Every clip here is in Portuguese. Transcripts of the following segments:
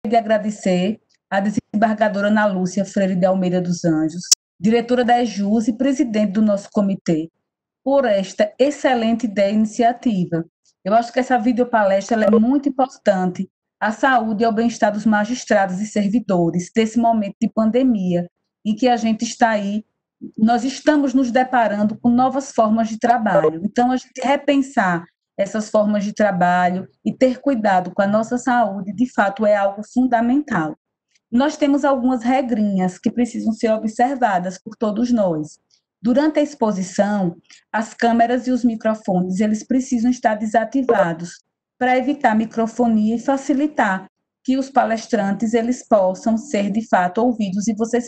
de agradecer à desembargadora Ana Lúcia Freire de Almeida dos Anjos, diretora da EJUS e presidente do nosso comitê, por esta excelente ideia e iniciativa. Eu acho que essa videopalestra ela é muito importante à saúde e ao bem-estar dos magistrados e servidores desse momento de pandemia, em que a gente está aí, nós estamos nos deparando com novas formas de trabalho. Então, a gente repensar essas formas de trabalho e ter cuidado com a nossa saúde, de fato, é algo fundamental. Nós temos algumas regrinhas que precisam ser observadas por todos nós. Durante a exposição, as câmeras e os microfones, eles precisam estar desativados para evitar microfonia e facilitar que os palestrantes eles possam ser de fato ouvidos e vocês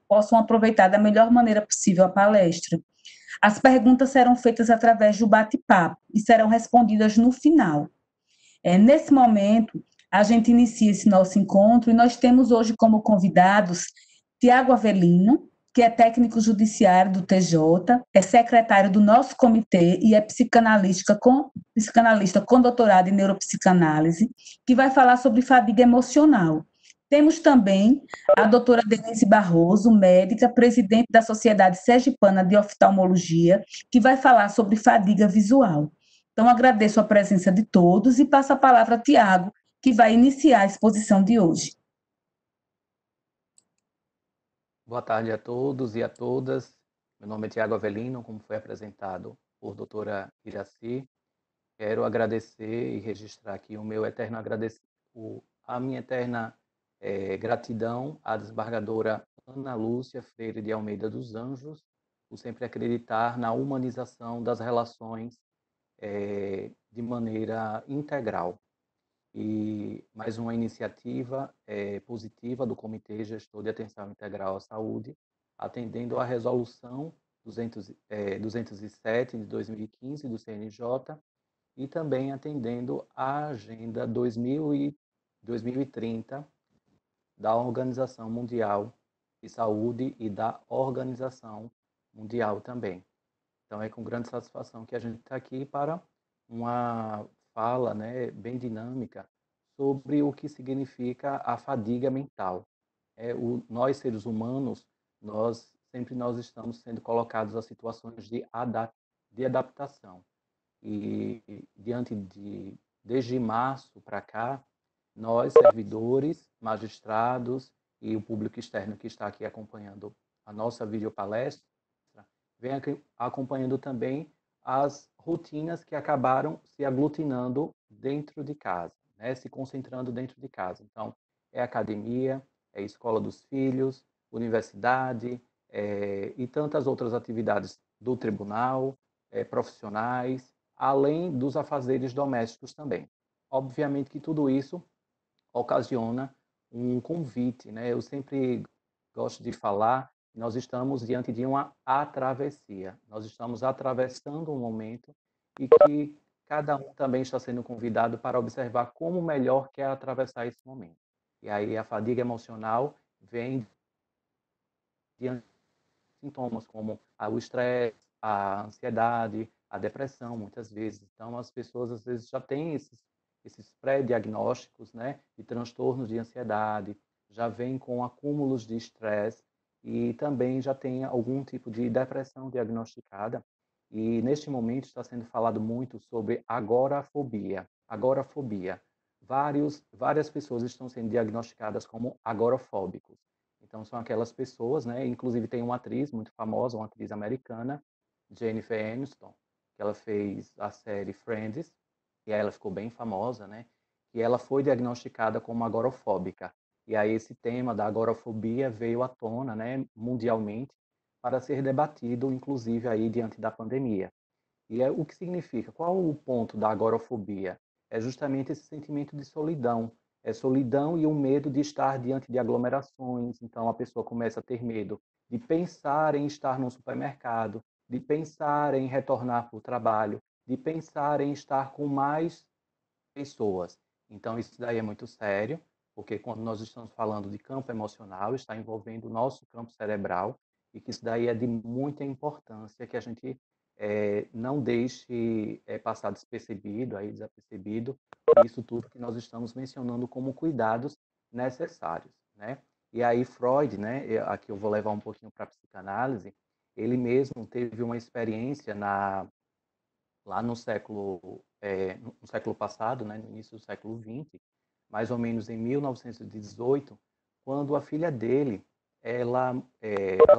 possam aproveitar da melhor maneira possível a palestra. As perguntas serão feitas através do bate-papo e serão respondidas no final. Nesse momento, a gente inicia esse nosso encontro e nós temos hoje como convidados Tiago Avelino, que é técnico judiciário do TJ, é secretário do nosso comitê e é psicanalista com doutorado em neuropsicanálise, que vai falar sobre fadiga emocional. Temos também a doutora Denise Barroso, médica, presidente da Sociedade Sergipana de Oftalmologia, que vai falar sobre fadiga visual. Então, agradeço a presença de todos e passo a palavra a Tiago, que vai iniciar a exposição de hoje. Boa tarde a todos e a todas. Meu nome é Tiago Avelino, como foi apresentado por doutora Iraci. Quero agradecer e registrar aqui a minha eterna gratidão à desembargadora Ana Lúcia Freire de Almeida dos Anjos, por sempre acreditar na humanização das relações de maneira integral. E mais uma iniciativa positiva do Comitê Gestor de Atenção Integral à Saúde, atendendo à Resolução 207 de 2015 do CNJ e também atendendo à Agenda 2030 da Organização Mundial de Saúde e da Organização Mundial também. Então, é com grande satisfação que a gente está aqui para uma fala, né, bem dinâmica sobre o que significa a fadiga mental. Nós, seres humanos, nós estamos sendo colocados a situações de adaptação. E desde março para cá, nós, servidores, magistrados e o público externo que está aqui acompanhando a nossa videopalestra, vem acompanhando também as rotinas que acabaram se aglutinando dentro de casa, né? Se concentrando dentro de casa. Então, é academia, é escola dos filhos, universidade e tantas outras atividades do tribunal, profissionais, além dos afazeres domésticos também. Obviamente que tudo isso ocasiona um convite, né? Eu sempre gosto de falar, nós estamos diante de uma travessia. Nós estamos atravessando um momento e que cada um também está sendo convidado para observar como melhor quer atravessar esse momento. E aí a fadiga emocional vem diante de sintomas como o estresse, a ansiedade, a depressão, muitas vezes. Então, as pessoas, às vezes, já têm esses pré-diagnósticos, né, de transtornos de ansiedade, já vem com acúmulos de estresse e também já tem algum tipo de depressão diagnosticada. E, neste momento, está sendo falado muito sobre agorafobia. Agorafobia. Várias pessoas estão sendo diagnosticadas como agorafóbicos. Então, são aquelas pessoas, né? Inclusive, tem uma atriz muito famosa, uma atriz americana, Jennifer Aniston, que ela fez a série Friends, e aí ela ficou bem famosa, né? E ela foi diagnosticada como agorafóbica. E aí esse tema da agorafobia veio à tona, né, mundialmente, para ser debatido, inclusive, aí diante da pandemia. E o que significa? Qual o ponto da agorafobia? É justamente esse sentimento de solidão. É solidão e o medo de estar diante de aglomerações. Então, a pessoa começa a ter medo de pensar em estar num supermercado, de pensar em retornar para o trabalho, de pensar em estar com mais pessoas. Então, isso daí é muito sério, porque quando nós estamos falando de campo emocional, está envolvendo o nosso campo cerebral, e que isso daí é de muita importância que a gente não deixe passar despercebido, aí, desapercebido, isso tudo que nós estamos mencionando como cuidados necessários, né? E aí Freud, né, aqui eu vou levar um pouquinho para a psicanálise, ele mesmo teve uma experiência lá no século passado, né, no início do século XX, mais ou menos em 1918, quando a filha dele, ela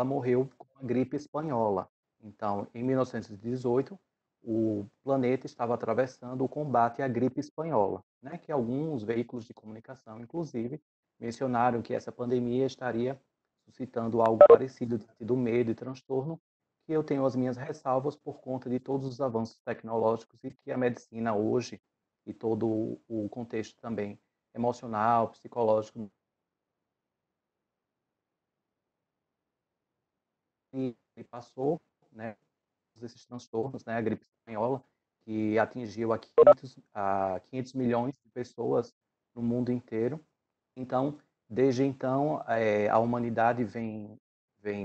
morreu com a gripe espanhola. Então, em 1918, o planeta estava atravessando o combate à gripe espanhola, né, que alguns veículos de comunicação, inclusive, mencionaram que essa pandemia estaria suscitando algo parecido do medo e transtorno, que eu tenho as minhas ressalvas por conta de todos os avanços tecnológicos e que a medicina hoje e todo o contexto também emocional, psicológico, e passou, né, esses transtornos, né, a gripe espanhola, que atingiu a 500 milhões de pessoas no mundo inteiro. Então, desde então, a humanidade vem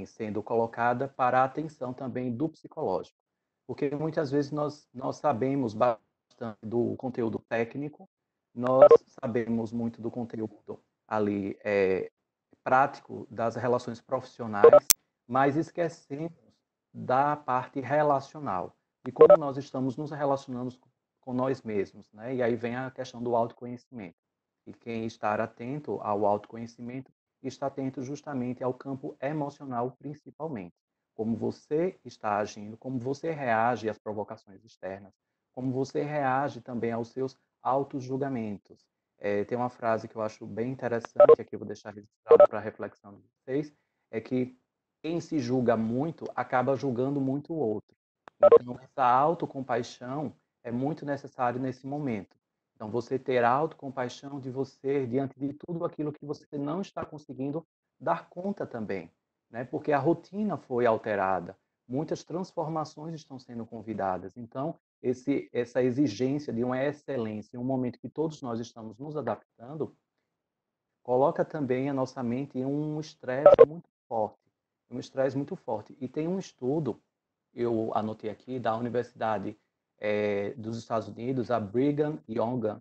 sendo colocada para a atenção também do psicológico. Porque muitas vezes nós sabemos bastante do conteúdo técnico, nós sabemos muito do conteúdo ali prático das relações profissionais, mas esquecemos da parte relacional, de como nós estamos nos relacionando com nós mesmos, né? E aí vem a questão do autoconhecimento. E quem está atento ao autoconhecimento está atento justamente ao campo emocional, principalmente. Como você está agindo, como você reage às provocações externas, como você reage também aos seus autos-julgamentos. Tem uma frase que eu acho bem interessante, aqui eu vou deixar registrado para a reflexão de vocês, é que quem se julga muito acaba julgando muito o outro. Então, essa autocompaixão é muito necessária nesse momento. Então, você ter autocompaixão de você diante de tudo aquilo que você não está conseguindo dar conta também, né? Porque a rotina foi alterada, muitas transformações estão sendo convidadas. Então, essa exigência de uma excelência em um momento que todos nós estamos nos adaptando, coloca também a nossa mente em um estresse muito forte, um estresse muito forte. E tem um estudo, eu anotei aqui, da Universidade dos Estados Unidos, a Brigham Young,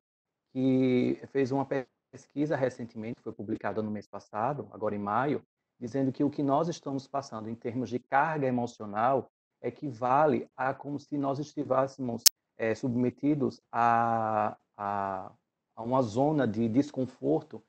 que fez uma pesquisa recentemente, foi publicada no mês passado, agora em maio, dizendo que o que nós estamos passando em termos de carga emocional equivale a como se nós estivéssemos submetidos a uma zona de desconforto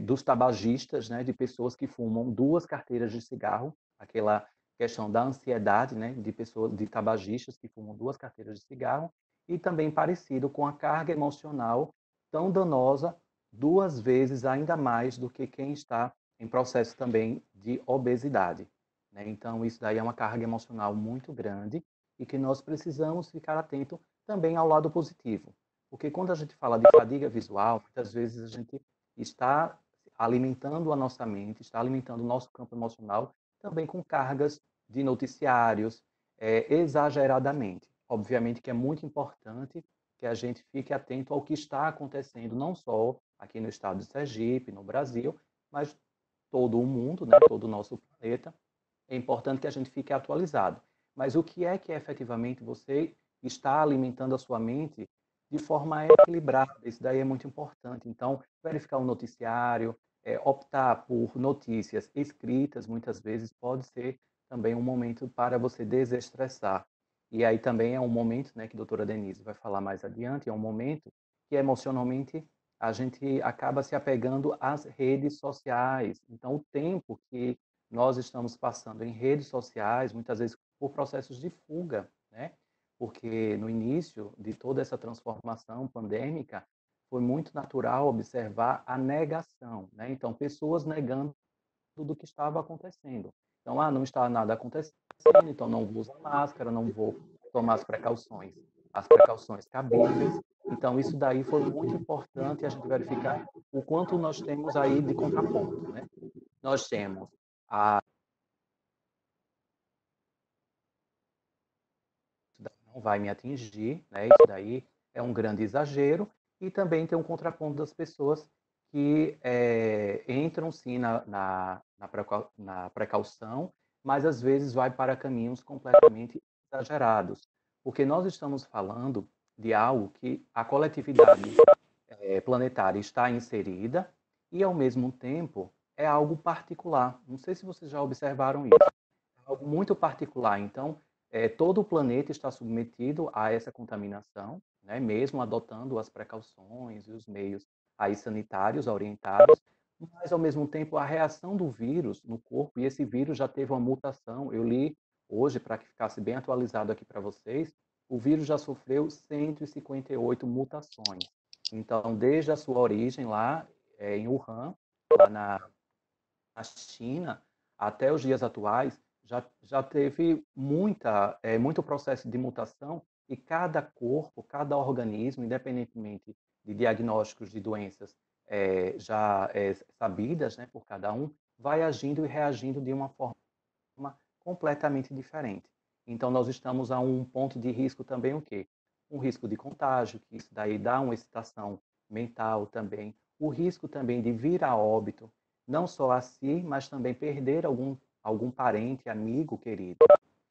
dos tabagistas, né, de pessoas que fumam 2 carteiras de cigarro, aquela questão da ansiedade, né, de pessoas, de tabagistas que fumam 2 carteiras de cigarro, e também parecido com a carga emocional tão danosa, 2 vezes ainda mais do que quem está em processo também de obesidade, né? Então, isso daí é uma carga emocional muito grande e que nós precisamos ficar atento também ao lado positivo. Porque quando a gente fala de fadiga visual, muitas vezes a gente está alimentando a nossa mente, está alimentando o nosso campo emocional também com cargas de noticiários, exageradamente. Obviamente que é muito importante que a gente fique atento ao que está acontecendo, não só aqui no estado de Sergipe, no Brasil, mas todo o mundo, né, todo o nosso planeta. É importante que a gente fique atualizado. Mas o que é que efetivamente você está alimentando a sua mente de forma equilibrada? Isso daí é muito importante. Então, verificar o noticiário, optar por notícias escritas, muitas vezes pode ser também um momento para você desestressar. E aí também é um momento, né, que a doutora Denise vai falar mais adiante, é um momento que emocionalmente a gente acaba se apegando às redes sociais. Então, o tempo que nós estamos passando em redes sociais, muitas vezes por processos de fuga, né? Porque no início de toda essa transformação pandêmica, foi muito natural observar a negação, né? Então, pessoas negando tudo o que estava acontecendo. Então, não está nada acontecendo, então não vou usar máscara, não vou tomar as precauções cabíveis. Então, isso daí foi muito importante a gente verificar o quanto nós temos aí de contraponto, né? Nós temos a não vai me atingir, né? Isso daí é um grande exagero. E também tem um contraponto das pessoas que entram sim na precaução, mas às vezes vai para caminhos completamente exagerados. Porque nós estamos falando de algo que a coletividade planetária está inserida e, ao mesmo tempo, é algo particular. Não sei se vocês já observaram isso. É algo muito particular. Então, todo o planeta está submetido a essa contaminação, né, mesmo adotando as precauções e os meios aí sanitários orientados, mas, ao mesmo tempo, a reação do vírus no corpo, e esse vírus já teve uma mutação. Eu li hoje, para que ficasse bem atualizado aqui para vocês, o vírus já sofreu 158 mutações. Então, desde a sua origem lá em Wuhan, lá na China, até os dias atuais, já teve muito processo de mutação e cada corpo, cada organismo, independentemente de diagnósticos de doenças sabidas, né, por cada um, vai agindo e reagindo de uma forma completamente diferente. Então, nós estamos a um ponto de risco também o quê? Um risco de contágio, que isso daí dá uma excitação mental também. O risco também de vir a óbito, não só a si, mas também perder algum parente, amigo, querido.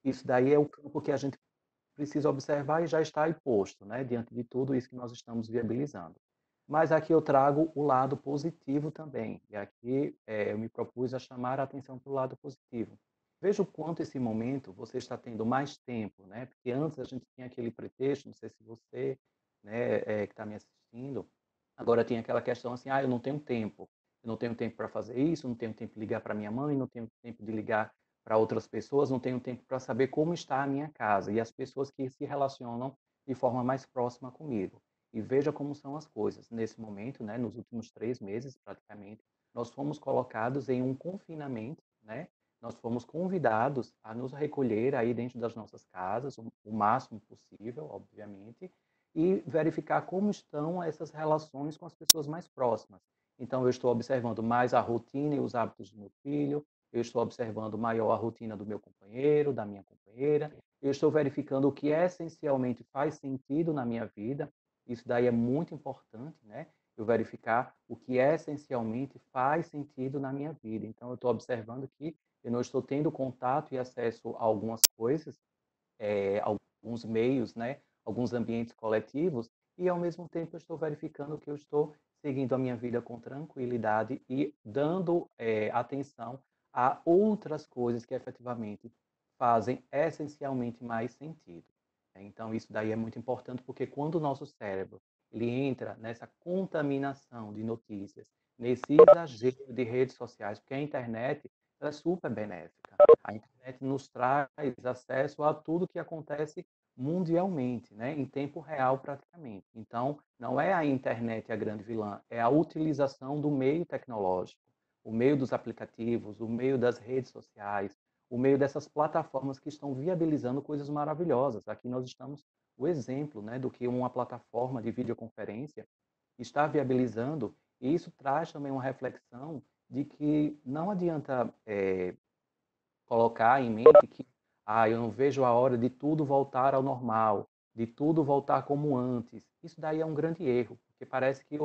Isso daí é o campo que a gente precisa observar e já está aí posto, né, diante de tudo isso que nós estamos viabilizando. Mas aqui eu trago o lado positivo também, e aqui eu me propus a chamar a atenção para o lado positivo. Veja o quanto esse momento você está tendo mais tempo, né? Porque antes a gente tinha aquele pretexto, não sei se você, né, que está me assistindo, agora tem aquela questão assim, eu não tenho tempo. Eu não tenho tempo para fazer isso, não tenho tempo de ligar para minha mãe, não tenho tempo de ligar para outras pessoas, não tenho tempo para saber como está a minha casa e as pessoas que se relacionam de forma mais próxima comigo. E veja como são as coisas. Nesse momento, né, nos últimos 3 meses, praticamente, nós fomos colocados em um confinamento, né? Nós fomos convidados a nos recolher aí dentro das nossas casas, o máximo possível, obviamente, e verificar como estão essas relações com as pessoas mais próximas. Então, eu estou observando mais a rotina e os hábitos do meu filho, eu estou observando maior a rotina do meu companheiro, da minha companheira, eu estou verificando o que essencialmente faz sentido na minha vida, isso daí é muito importante, né? Eu verificar o que essencialmente faz sentido na minha vida. Então, eu estou observando que eu não estou tendo contato e acesso a algumas coisas, alguns meios, né, alguns ambientes coletivos, e ao mesmo tempo eu estou verificando que eu estou seguindo a minha vida com tranquilidade e dando atenção a outras coisas que efetivamente fazem essencialmente mais sentido. Então isso daí é muito importante porque quando o nosso cérebro ele entra nessa contaminação de notícias, nesse exagero de redes sociais, porque a internet ela é super benéfica. A internet nos traz acesso a tudo que acontece mundialmente, né, em tempo real praticamente. Então, não é a internet a grande vilã, é a utilização do meio tecnológico, o meio dos aplicativos, o meio das redes sociais, o meio dessas plataformas que estão viabilizando coisas maravilhosas. Aqui nós estamos o exemplo, né, do que uma plataforma de videoconferência está viabilizando, e isso traz também uma reflexão de que não adianta colocar em mente que eu não vejo a hora de tudo voltar ao normal, de tudo voltar como antes. Isso daí é um grande erro, porque parece que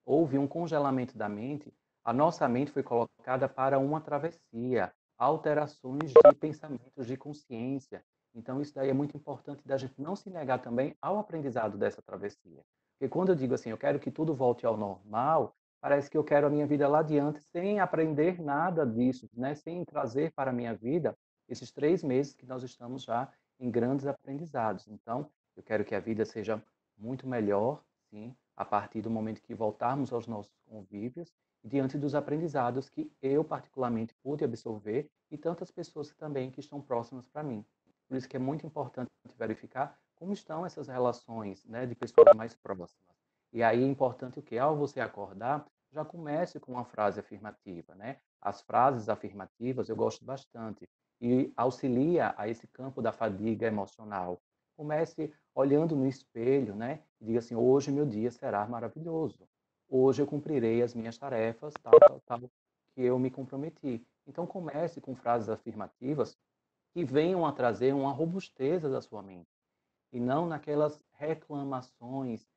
houve um congelamento da mente. A nossa mente foi colocada para uma travessia, alterações de pensamentos, de consciência. Então, isso daí é muito importante da gente não se negar também ao aprendizado dessa travessia. Porque quando eu digo assim, eu quero que tudo volte ao normal, parece que eu quero a minha vida lá adiante sem aprender nada disso, né? Sem trazer para a minha vida esses 3 meses que nós estamos já em grandes aprendizados. Então, eu quero que a vida seja muito melhor, sim, a partir do momento que voltarmos aos nossos convívios e diante dos aprendizados que eu particularmente pude absorver e tantas pessoas também que estão próximas para mim. Por isso que é muito importante verificar como estão essas relações, né, de pessoas mais próximas. E aí é importante o que? Ao você acordar, já comece com uma frase afirmativa, né? As frases afirmativas eu gosto bastante e auxilia a esse campo da fadiga emocional. Comece olhando no espelho, né? E diga assim: hoje meu dia será maravilhoso. Hoje eu cumprirei as minhas tarefas, tal, tal, tal, que eu me comprometi. Então comece com frases afirmativas que venham a trazer uma robustez da sua mente e não naquelas reclamações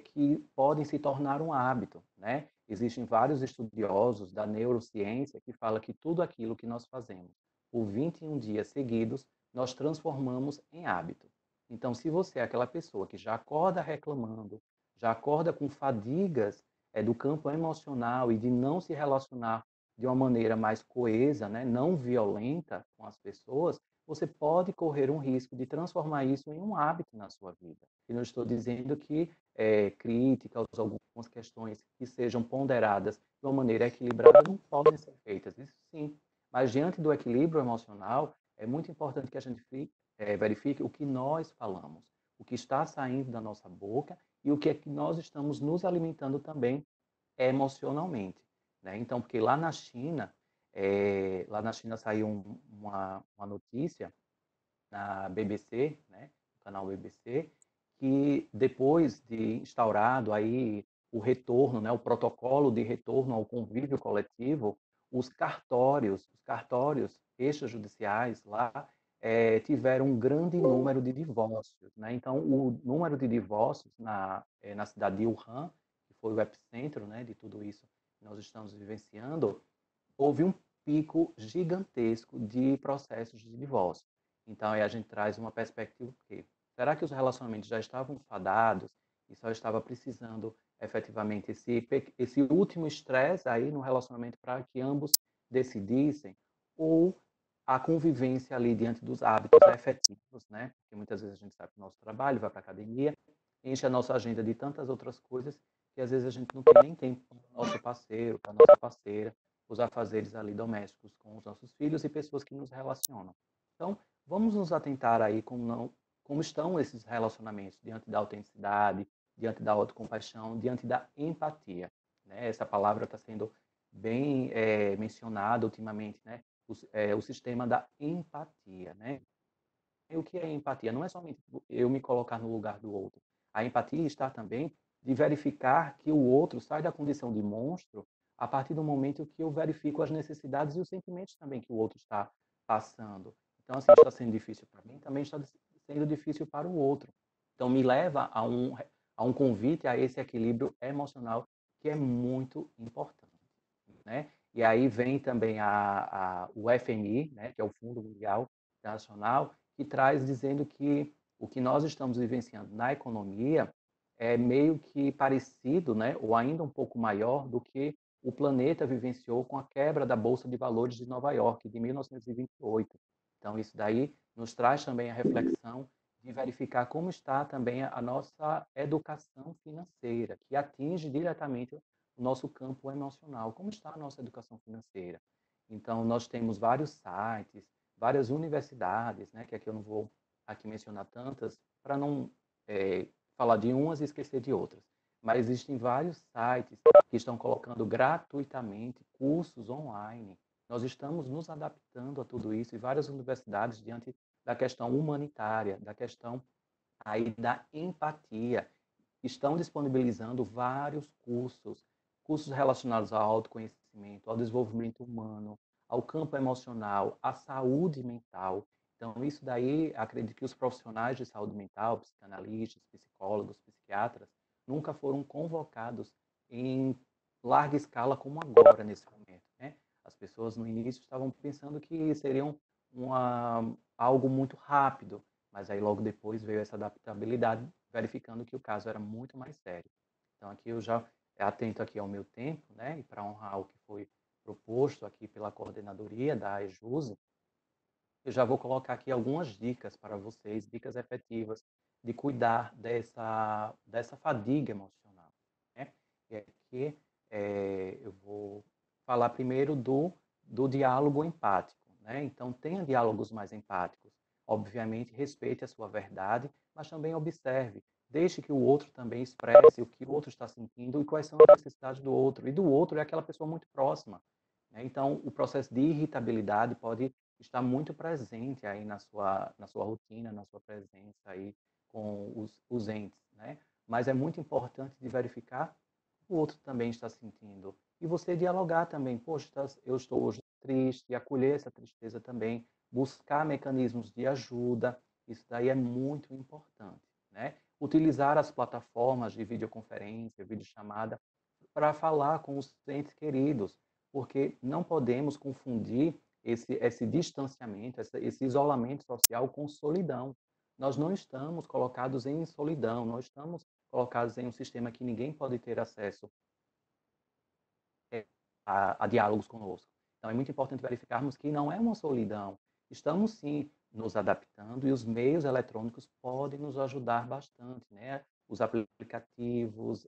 que podem se tornar um hábito, né? Existem vários estudiosos da neurociência que falam que tudo aquilo que nós fazemos por 21 dias seguidos, nós transformamos em hábito. Então, se você é aquela pessoa que já acorda reclamando, já acorda com fadigas do campo emocional e de não se relacionar de uma maneira mais coesa, né, não violenta com as pessoas, você pode correr um risco de transformar isso em um hábito na sua vida. E não estou dizendo que críticas, algumas questões que sejam ponderadas de uma maneira equilibrada não podem ser feitas, isso sim. Mas diante do equilíbrio emocional, é muito importante que a gente verifique o que nós falamos, o que está saindo da nossa boca e o que é que nós estamos nos alimentando também emocionalmente, né? Então, porque lá na China saiu uma notícia na BBC, né, no canal BBC, que depois de instaurado aí o retorno, né, o protocolo de retorno ao convívio coletivo, os cartórios extrajudiciais lá tiveram um grande número de divórcios, né? Então, o número de divórcios na cidade de Wuhan, que foi o epicentro, né, de tudo isso que nós estamos vivenciando, houve um pico gigantesco de processos de divórcio. Então, aí a gente traz uma perspectiva que será que os relacionamentos já estavam fadados e só estava precisando efetivamente esse último estresse aí no relacionamento para que ambos decidissem, ou a convivência ali diante dos hábitos efetivos, né? Porque muitas vezes a gente sai para o nosso trabalho, vai para a academia, enche a nossa agenda de tantas outras coisas que às vezes a gente não tem nem tempo para o nosso parceiro, para a nossa parceira, os afazeres ali domésticos com os nossos filhos e pessoas que nos relacionam. Então, vamos nos atentar aí como estão esses relacionamentos diante da autenticidade, diante da autocompaixão, diante da empatia, né? Essa palavra está sendo bem mencionada ultimamente, né? O sistema da empatia, né? E o que é empatia? Não é somente eu me colocar no lugar do outro. A empatia está também de verificar que o outro sai da condição de monstro a partir do momento que eu verifico as necessidades e os sentimentos também que o outro está passando. Então, assim, está sendo difícil para mim, também está sendo difícil para o outro. Então, me leva a um convite a esse equilíbrio emocional que é muito importante, né? E aí vem também o FMI, né, que é o Fundo Mundial Internacional, que traz dizendo que o que nós estamos vivenciando na economia é meio que parecido, né, ou ainda um pouco maior do que o planeta vivenciou com a quebra da Bolsa de Valores de Nova York, de 1928. Então, isso daí nos traz também a reflexão de verificar como está também a nossa educação financeira, que atinge diretamente o nosso campo emocional. Como está a nossa educação financeira? Então, nós temos vários sites, várias universidades, né, que aqui eu não vou aqui mencionar tantas, para não falar de umas e esquecer de outras. Mas existem vários sites que estão colocando gratuitamente cursos online. Nós estamos nos adaptando a tudo isso e várias universidades diante da questão humanitária, da questão aí da empatia, estão disponibilizando vários cursos relacionados ao autoconhecimento, ao desenvolvimento humano, ao campo emocional, à saúde mental. Então, isso daí, acredito que os profissionais de saúde mental, psicanalistas, psicólogos, psiquiatras, nunca foram convocados em larga escala como agora, nesse momento, né? As pessoas no início estavam pensando que seriam algo muito rápido, mas aí logo depois veio essa adaptabilidade, verificando que o caso era muito mais sério. Então aqui eu já atento aqui ao meu tempo, né, e para honrar o que foi proposto aqui pela coordenadoria da AEJUSE, eu já vou colocar aqui algumas dicas para vocês, dicas efetivas de cuidar dessa fadiga emocional, né? E aqui eu vou falar primeiro do diálogo empático, né? Então, tenha diálogos mais empáticos. Obviamente, respeite a sua verdade, mas também observe. Deixe que o outro também expresse o que o outro está sentindo e quais são as necessidades do outro. E do outro é aquela pessoa muito próxima, né? Então, o processo de irritabilidade pode está muito presente aí na sua rotina, na sua presença aí com os entes, né? Mas é muito importante de verificar o outro também está sentindo. E você dialogar também, poxa, eu estou hoje triste, e acolher essa tristeza também, buscar mecanismos de ajuda, isso daí é muito importante, né? Utilizar as plataformas de videoconferência, videochamada, para falar com os entes queridos, porque não podemos confundir esse distanciamento, esse isolamento social com solidão. Nós não estamos colocados em solidão, nós estamos colocados em um sistema que ninguém pode ter acesso a diálogos conosco. Então, é muito importante verificarmos que não é uma solidão. Estamos, sim, nos adaptando e os meios eletrônicos podem nos ajudar bastante, né? Os aplicativos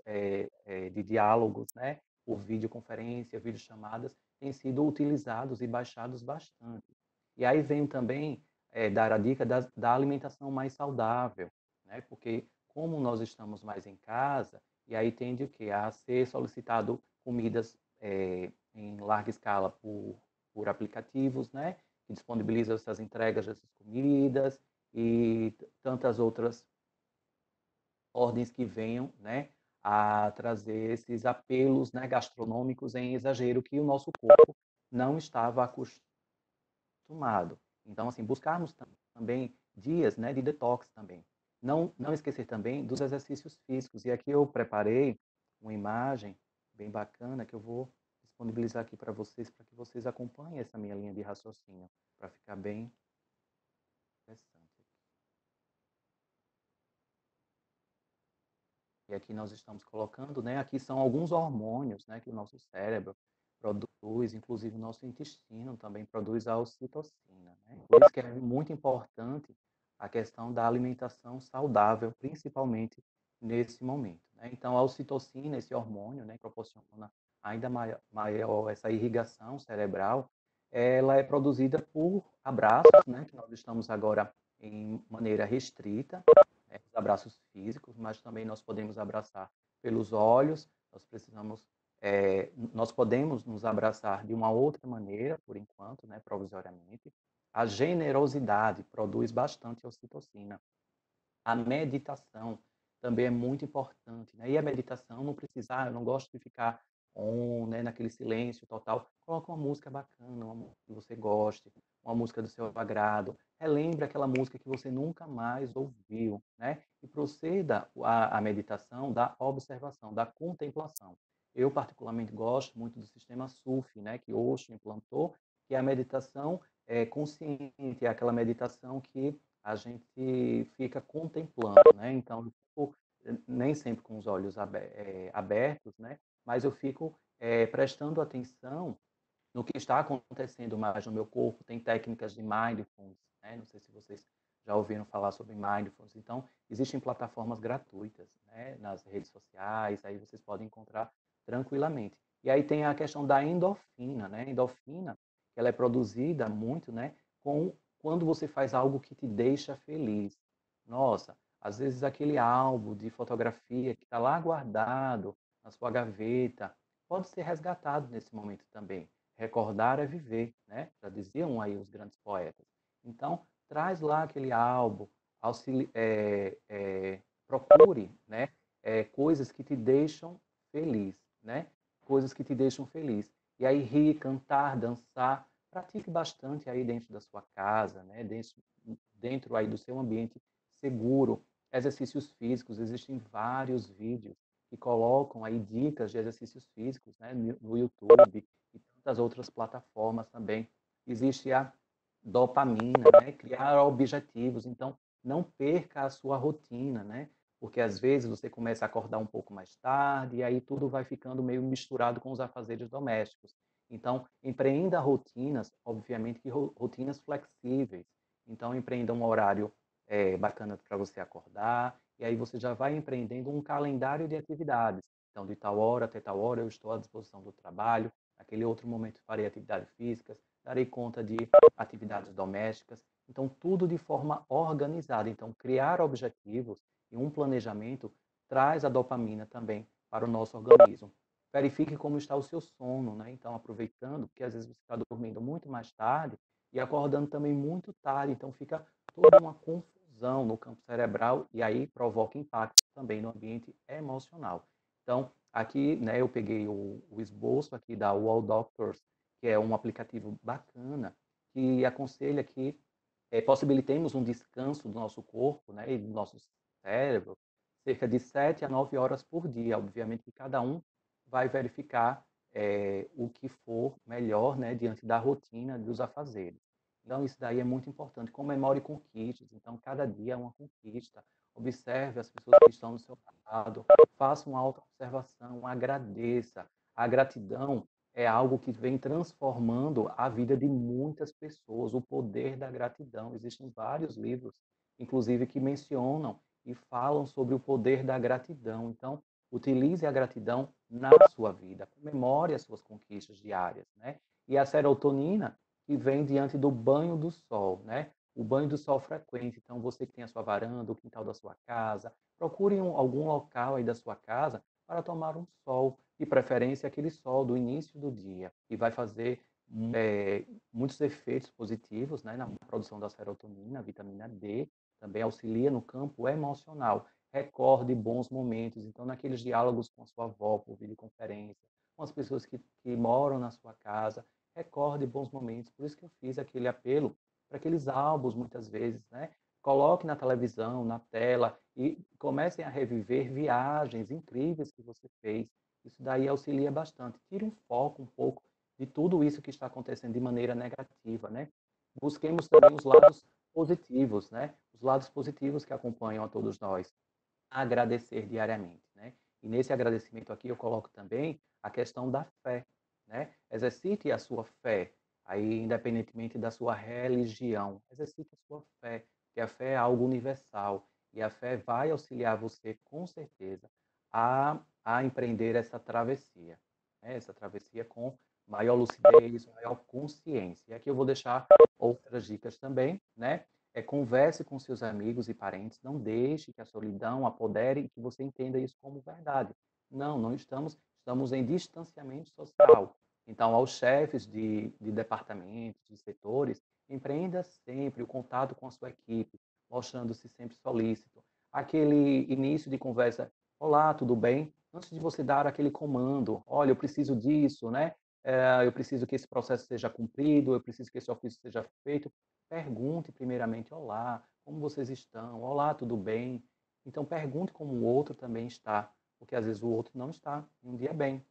de diálogos, né? Por videoconferência, videochamadas, têm sido utilizados e baixados bastante. E aí vem também dar a dica da alimentação mais saudável, né? Porque como nós estamos mais em casa, e aí tende o quê? A ser solicitado comidas em larga escala por aplicativos, né? Que disponibilizam essas entregas dessas comidas e tantas outras ordens que venham, né? A trazer esses apelos, né, gastronômicos em exagero que o nosso corpo não estava acostumado. Então, assim, buscarmos também dias, né, de detox também. Não esquecer também dos exercícios físicos. E aqui eu preparei uma imagem bem bacana que eu vou disponibilizar aqui para que vocês acompanhem essa minha linha de raciocínio, para ficar bem interessante. E aqui nós estamos colocando, né? Aqui são alguns hormônios, né, que o nosso cérebro produz, inclusive o nosso intestino também produz a ocitocina, né? Por isso que é muito importante a questão da alimentação saudável, principalmente nesse momento, né? Então, a ocitocina, esse hormônio, né, proporciona ainda maior essa irrigação cerebral, ela é produzida por abraços, né, que nós estamos agora em maneira restrita, os abraços físicos, mas também nós podemos abraçar pelos olhos, nós podemos nos abraçar de uma outra maneira, por enquanto, né, provisoriamente. A generosidade produz bastante ocitocina. A meditação também é muito importante, né? E a meditação não precisa, eu não gosto de ficar né, naquele silêncio total. Coloca uma música bacana, uma música que você goste, uma música do seu agrado. Relembre aquela música que você nunca mais ouviu, né? E proceda a meditação da observação, da contemplação. Eu particularmente gosto muito do sistema Sufi, né, que Osho implantou, que é a meditação consciente, é aquela meditação que a gente fica contemplando, né? Então, eu fico, nem sempre com os olhos abertos, né? Mas eu fico prestando atenção no que está acontecendo mais no meu corpo. Tem técnicas de mindfulness, né? Não sei se vocês já ouviram falar sobre mindfulness. Então, existem plataformas gratuitas, né, nas redes sociais, aí vocês podem encontrar tranquilamente. E aí tem a questão da endorfina, né? Endorfina, ela é produzida muito, né, quando você faz algo que te deixa feliz. Nossa, às vezes aquele álbum de fotografia que está lá guardado na sua gaveta pode ser resgatado nesse momento também. Recordar é viver, né? Já diziam aí os grandes poetas. Então, traz lá aquele álbum, procure, né? Coisas que te deixam feliz, né? Coisas que te deixam feliz. E aí rir, cantar, dançar, pratique bastante aí dentro da sua casa, né? Dentro aí do seu ambiente seguro. Exercícios físicos, existem vários vídeos que colocam aí dicas de exercícios físicos, né, no YouTube e tantas outras plataformas também. Existe a dopamina, né, criar objetivos. Então, não perca a sua rotina, né? Porque às vezes você começa a acordar um pouco mais tarde e aí tudo vai ficando meio misturado com os afazeres domésticos. Então, empreenda rotinas, obviamente que rotinas flexíveis. Então, empreenda um horário bacana para você acordar, e aí você já vai empreendendo um calendário de atividades. Então, de tal hora até tal hora eu estou à disposição do trabalho, naquele outro momento farei atividades físicas, darei conta de atividades domésticas. Então, tudo de forma organizada. Então, criar objetivos e um planejamento traz a dopamina também para o nosso organismo. Verifique como está o seu sono, né? Então, aproveitando, porque às vezes você está dormindo muito mais tarde e acordando também muito tarde, então fica toda uma confusão no campo cerebral e aí provoca impacto também no ambiente emocional. Então, aqui, né, eu peguei o esboço aqui da Wall Doctors, que é um aplicativo bacana, que aconselha que possibilitemos um descanso do nosso corpo, né, e do nosso cérebro, cerca de 7 a 9 horas por dia. Obviamente que cada um vai verificar o que for melhor, né, diante da rotina dos afazeres. Então, isso daí é muito importante. Comemore conquistas. Então, cada dia é uma conquista. Observe as pessoas que estão do seu lado. Faça uma autoobservação. Agradeça. A gratidão é algo que vem transformando a vida de muitas pessoas. O poder da gratidão. Existem vários livros, inclusive, que mencionam e falam sobre o poder da gratidão. Então, utilize a gratidão na sua vida. Comemore as suas conquistas diárias, né? E a serotonina que vem diante do banho do sol, né? O banho do sol frequente. Então, você que tem a sua varanda, o quintal da sua casa, procure algum local aí da sua casa para tomar um sol, de preferência aquele sol do início do dia, que vai fazer muitos efeitos positivos, né, na produção da serotonina, vitamina D, também auxilia no campo emocional. Recorde bons momentos, então, naqueles diálogos com a sua avó por videoconferência, com as pessoas que moram na sua casa, recorde bons momentos. Por isso que eu fiz aquele apelo para aqueles álbuns, muitas vezes, né? Coloque na televisão, na tela, e comecem a reviver viagens incríveis que você fez. Isso daí auxilia bastante. Tire um foco um pouco de tudo isso que está acontecendo de maneira negativa, né? Busquemos também os lados positivos, né? Os lados positivos que acompanham a todos nós. Agradecer diariamente, né? E nesse agradecimento aqui eu coloco também a questão da fé, né? Exercite a sua fé, aí independentemente da sua religião, exercite a sua fé, que a fé é algo universal e a fé vai auxiliar você com certeza a empreender essa travessia, né? Essa travessia com maior lucidez, maior consciência. E aqui eu vou deixar outras dicas também, né? Converse com seus amigos e parentes, não deixe que a solidão apodere e que você entenda isso como verdade. Não, não estamos em distanciamento social. Então, aos chefes de departamentos, de setores, empreenda sempre o contato com a sua equipe, mostrando-se sempre solícito. Aquele início de conversa, olá, tudo bem? Antes de você dar aquele comando, olha, eu preciso disso, né? Eu preciso que esse processo seja cumprido, eu preciso que esse ofício seja feito. Pergunte primeiramente, olá, como vocês estão? Olá, tudo bem? Então pergunte como o outro também está, porque às vezes o outro não está em um dia bem,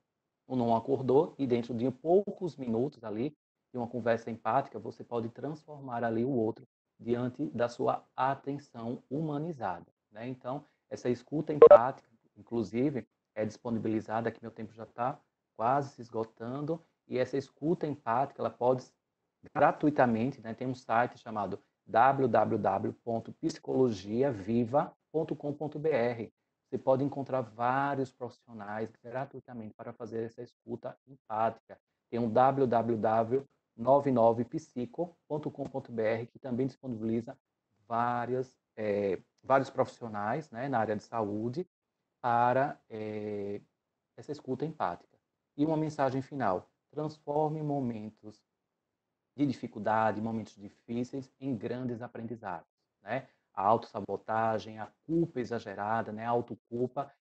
ou não acordou, e dentro de poucos minutos ali, de uma conversa empática, você pode transformar ali o outro diante da sua atenção humanizada, né? Então, essa escuta empática, inclusive, é disponibilizada, aqui meu tempo já está quase se esgotando, e essa escuta empática, ela pode gratuitamente, né? Tem um site chamado www.psicologiaviva.com.br. Você pode encontrar vários profissionais gratuitamente para fazer essa escuta empática. Tem um www.99psico.com.br que também disponibiliza vários profissionais, né, na área de saúde para essa escuta empática. E uma mensagem final: transforme momentos de dificuldade, momentos difíceis, em grandes aprendizados, né? A autossabotagem, a culpa exagerada, né? A autoculpa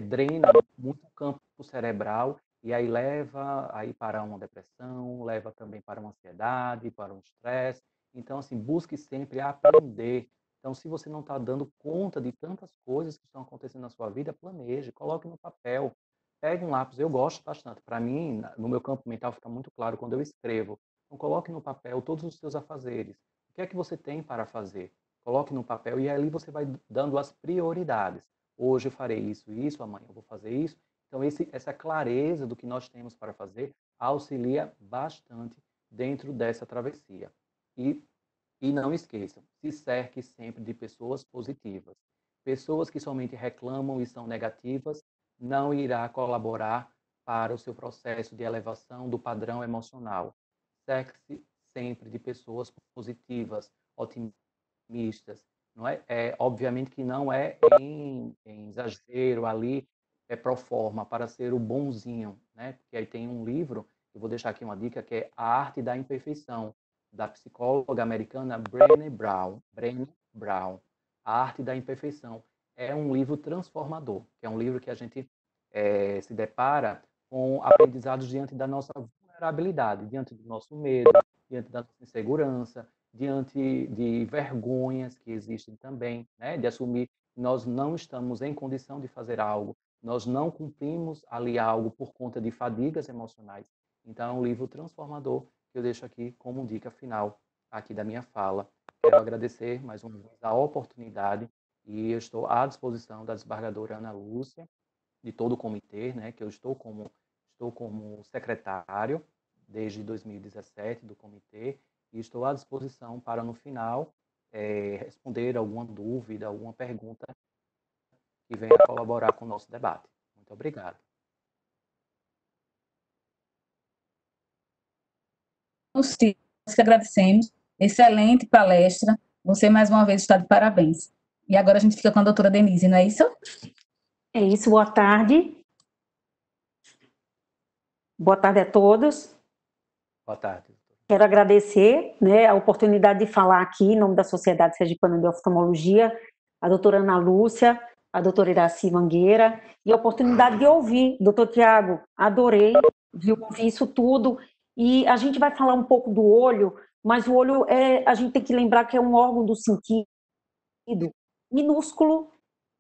drena muito o campo cerebral e aí leva aí para uma depressão, leva também para uma ansiedade, para um estresse. Então, assim, busque sempre aprender. Então, se você não está dando conta de tantas coisas que estão acontecendo na sua vida, planeje, coloque no papel, pegue um lápis. Eu gosto bastante. Para mim, no meu campo mental, fica muito claro quando eu escrevo. Então, coloque no papel todos os seus afazeres. O que é que você tem para fazer? Coloque no papel e ali você vai dando as prioridades. Hoje eu farei isso, isso, amanhã eu vou fazer isso. Então, essa clareza do que nós temos para fazer auxilia bastante dentro dessa travessia. E, e não esqueçam, se cerque sempre de pessoas positivas. Pessoas que somente reclamam e são negativas não irá colaborar para o seu processo de elevação do padrão emocional. Cerque-se sempre de pessoas positivas, otimistas, não é? Obviamente que não é em exagero ali, é pro forma, para ser o bonzinho, né? Porque aí tem um livro, eu vou deixar aqui uma dica, que é A Arte da Imperfeição, da psicóloga americana Brené Brown. Brené Brown. A Arte da Imperfeição. É um livro transformador, que é um livro que a gente se depara com aprendizados diante da nossa vulnerabilidade, diante do nosso medo, diante da nossa insegurança, diante de vergonhas que existem também, né? De assumir que nós não estamos em condição de fazer algo, nós não cumprimos ali algo por conta de fadigas emocionais. Então, é um livro transformador que eu deixo aqui como dica final aqui da minha fala. Quero agradecer mais uma vez a oportunidade e eu estou à disposição da desembargadora Ana Lúcia, de todo o comitê, né, que eu estou como secretário desde 2017 do comitê e estou à disposição para, no final, responder alguma dúvida, alguma pergunta que venha colaborar com o nosso debate. Muito obrigado. Nós que agradecemos. Excelente palestra. Você, mais uma vez, está de parabéns. E agora a gente fica com a doutora Denise, não é isso? É isso, boa tarde. Boa tarde a todos. Boa tarde. Quero agradecer, né, a oportunidade de falar aqui em nome da Sociedade Sergipana de Oftalmologia, a doutora Ana Lúcia, a doutora Iraci Mangueira, e a oportunidade de ouvir. Doutor Tiago, adorei, ouvir isso tudo. E a gente vai falar um pouco do olho, mas o olho, a gente tem que lembrar que é um órgão do sentido minúsculo,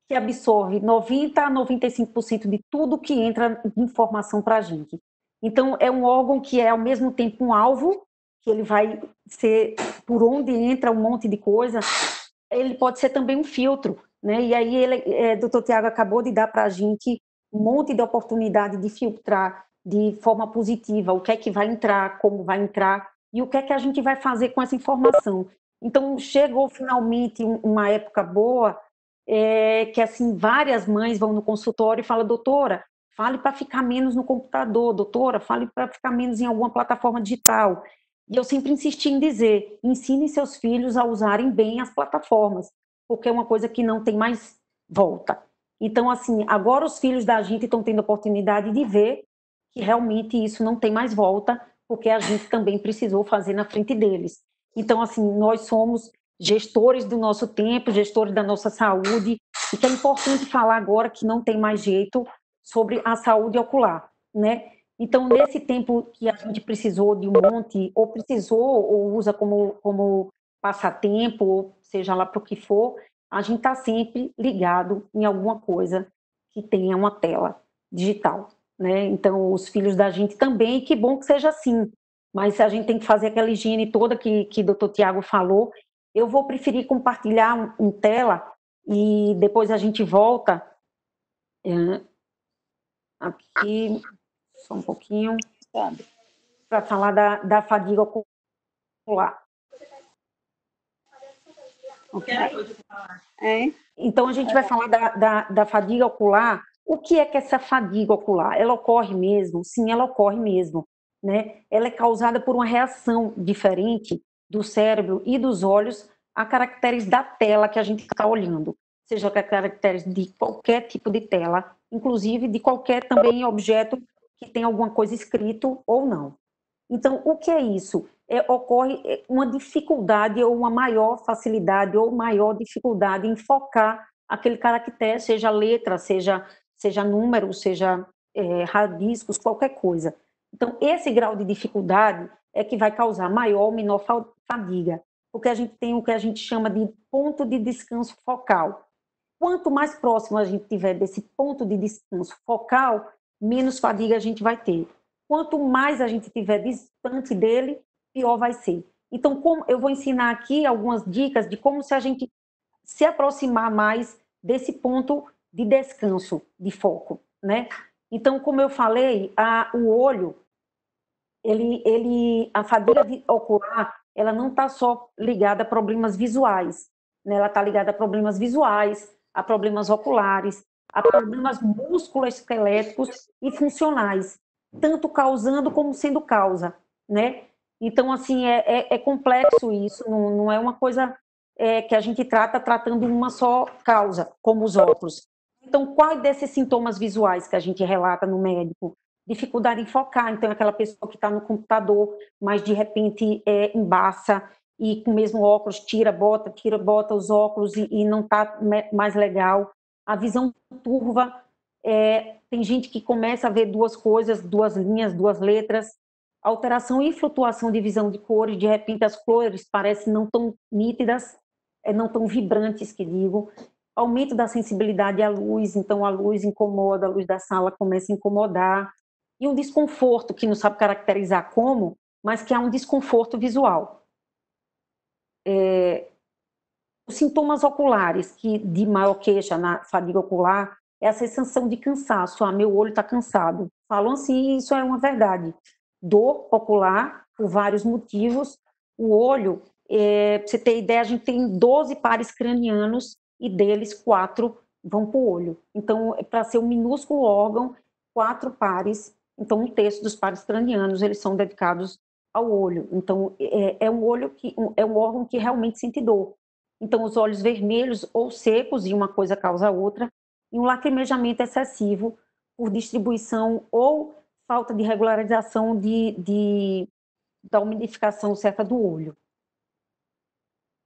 que absorve 90% a 95% de tudo que entra de informação para a gente. Então, é um órgão que é, ao mesmo tempo, um alvo, que ele vai ser, por onde entra um monte de coisa, ele pode ser também um filtro, né? E aí, doutor Tiago acabou de dar para a gente um monte de oportunidade de filtrar de forma positiva o que é que vai entrar, como vai entrar, e o que é que a gente vai fazer com essa informação. Então, chegou finalmente uma época boa, que assim, várias mães vão no consultório e falam, doutora, fale para ficar menos no computador, doutora, fale para ficar menos em alguma plataforma digital. E eu sempre insisti em dizer, ensine seus filhos a usarem bem as plataformas, porque é uma coisa que não tem mais volta. Então, assim, agora os filhos da gente estão tendo a oportunidade de ver que realmente isso não tem mais volta, porque a gente também precisou fazer na frente deles. Então, assim, nós somos gestores do nosso tempo, gestores da nossa saúde, e que é importante falar agora que não tem mais jeito sobre a saúde ocular, né? Então, nesse tempo que a gente precisou de um monte, ou precisou, ou usa como passatempo, ou seja lá para o que for, a gente está sempre ligado em alguma coisa que tenha uma tela digital, né? Então, os filhos da gente também, que bom que seja assim, mas a gente tem que fazer aquela higiene toda que o doutor Tiago falou. Eu vou preferir compartilhar em tela e depois a gente volta aqui, só um pouquinho, para falar da fadiga ocular. Okay? Então, a gente vai falar da fadiga ocular. O que é que essa fadiga ocular? Ela ocorre mesmo? Sim, ela ocorre mesmo. Né? Ela é causada por uma reação diferente do cérebro e dos olhos a caracteres da tela que a gente está olhando, seja caracteres de qualquer tipo de tela, inclusive de qualquer também objeto que tenha alguma coisa escrito ou não. Então, o que é isso? Ocorre uma dificuldade ou uma maior facilidade ou maior dificuldade em focar aquele caractere, seja letra, seja número, seja rabiscos, qualquer coisa. Então, esse grau de dificuldade é que vai causar maior ou menor fadiga, porque a gente tem o que a gente chama de ponto de descanso focal. Quanto mais próximo a gente tiver desse ponto de descanso focal, menos fadiga a gente vai ter. Quanto mais a gente tiver distante dele, pior vai ser. Então, eu vou ensinar aqui algumas dicas de como se a gente se aproximar mais desse ponto de descanso, de foco, né? Então, como eu falei, o olho, a fadiga ocular, ela não está só ligada a problemas visuais, né? Ela está ligada a problemas visuais, a problemas oculares, a problemas musculoesqueléticos e funcionais, tanto causando como sendo causa, né? Então, assim, é complexo isso, não é uma coisa que a gente tratando uma só causa, como os óculos. Então, quais desses sintomas visuais que a gente relata no médico? Dificuldade em focar, então aquela pessoa que está no computador, mas de repente embaça e com o mesmo óculos tira, bota os óculos e não está mais legal. A visão turva, tem gente que começa a ver duas coisas, duas linhas, duas letras. Alteração e flutuação de visão de cores, de repente as cores parecem não tão nítidas, não tão vibrantes, que digo. Aumento da sensibilidade à luz, então a luz incomoda, a luz da sala começa a incomodar. E um desconforto que não sabe caracterizar como, mas que é um desconforto visual. os sintomas oculares de maior queixa na fadiga ocular é a sensação de cansaço. Meu olho está cansado. Falam assim, isso é uma verdade. Dor ocular, por vários motivos. O olho, para você ter ideia, a gente tem 12 pares cranianos e deles 4 vão para o olho. Então, para ser um minúsculo órgão, 4 pares, então 1/3 dos pares cranianos, eles são dedicados ao olho. Então, é um órgão que realmente sente dor. Então, os olhos vermelhos ou secos, e uma coisa causa a outra, e um lacrimejamento excessivo por distribuição ou falta de regularização da umidificação certa do olho.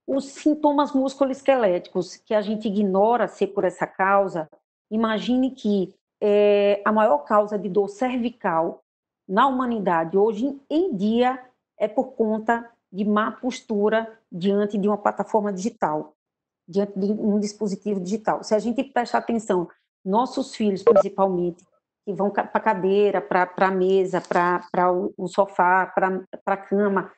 Os sintomas musculoesqueléticos, que a gente ignora ser por essa causa, imagine que a maior causa de dor cervical na humanidade hoje em dia é por conta de má postura diante de uma plataforma digital, diante de um dispositivo digital. Se a gente prestar atenção, nossos filhos, principalmente, que vão para a cadeira, para a mesa, para o sofá, para a cama,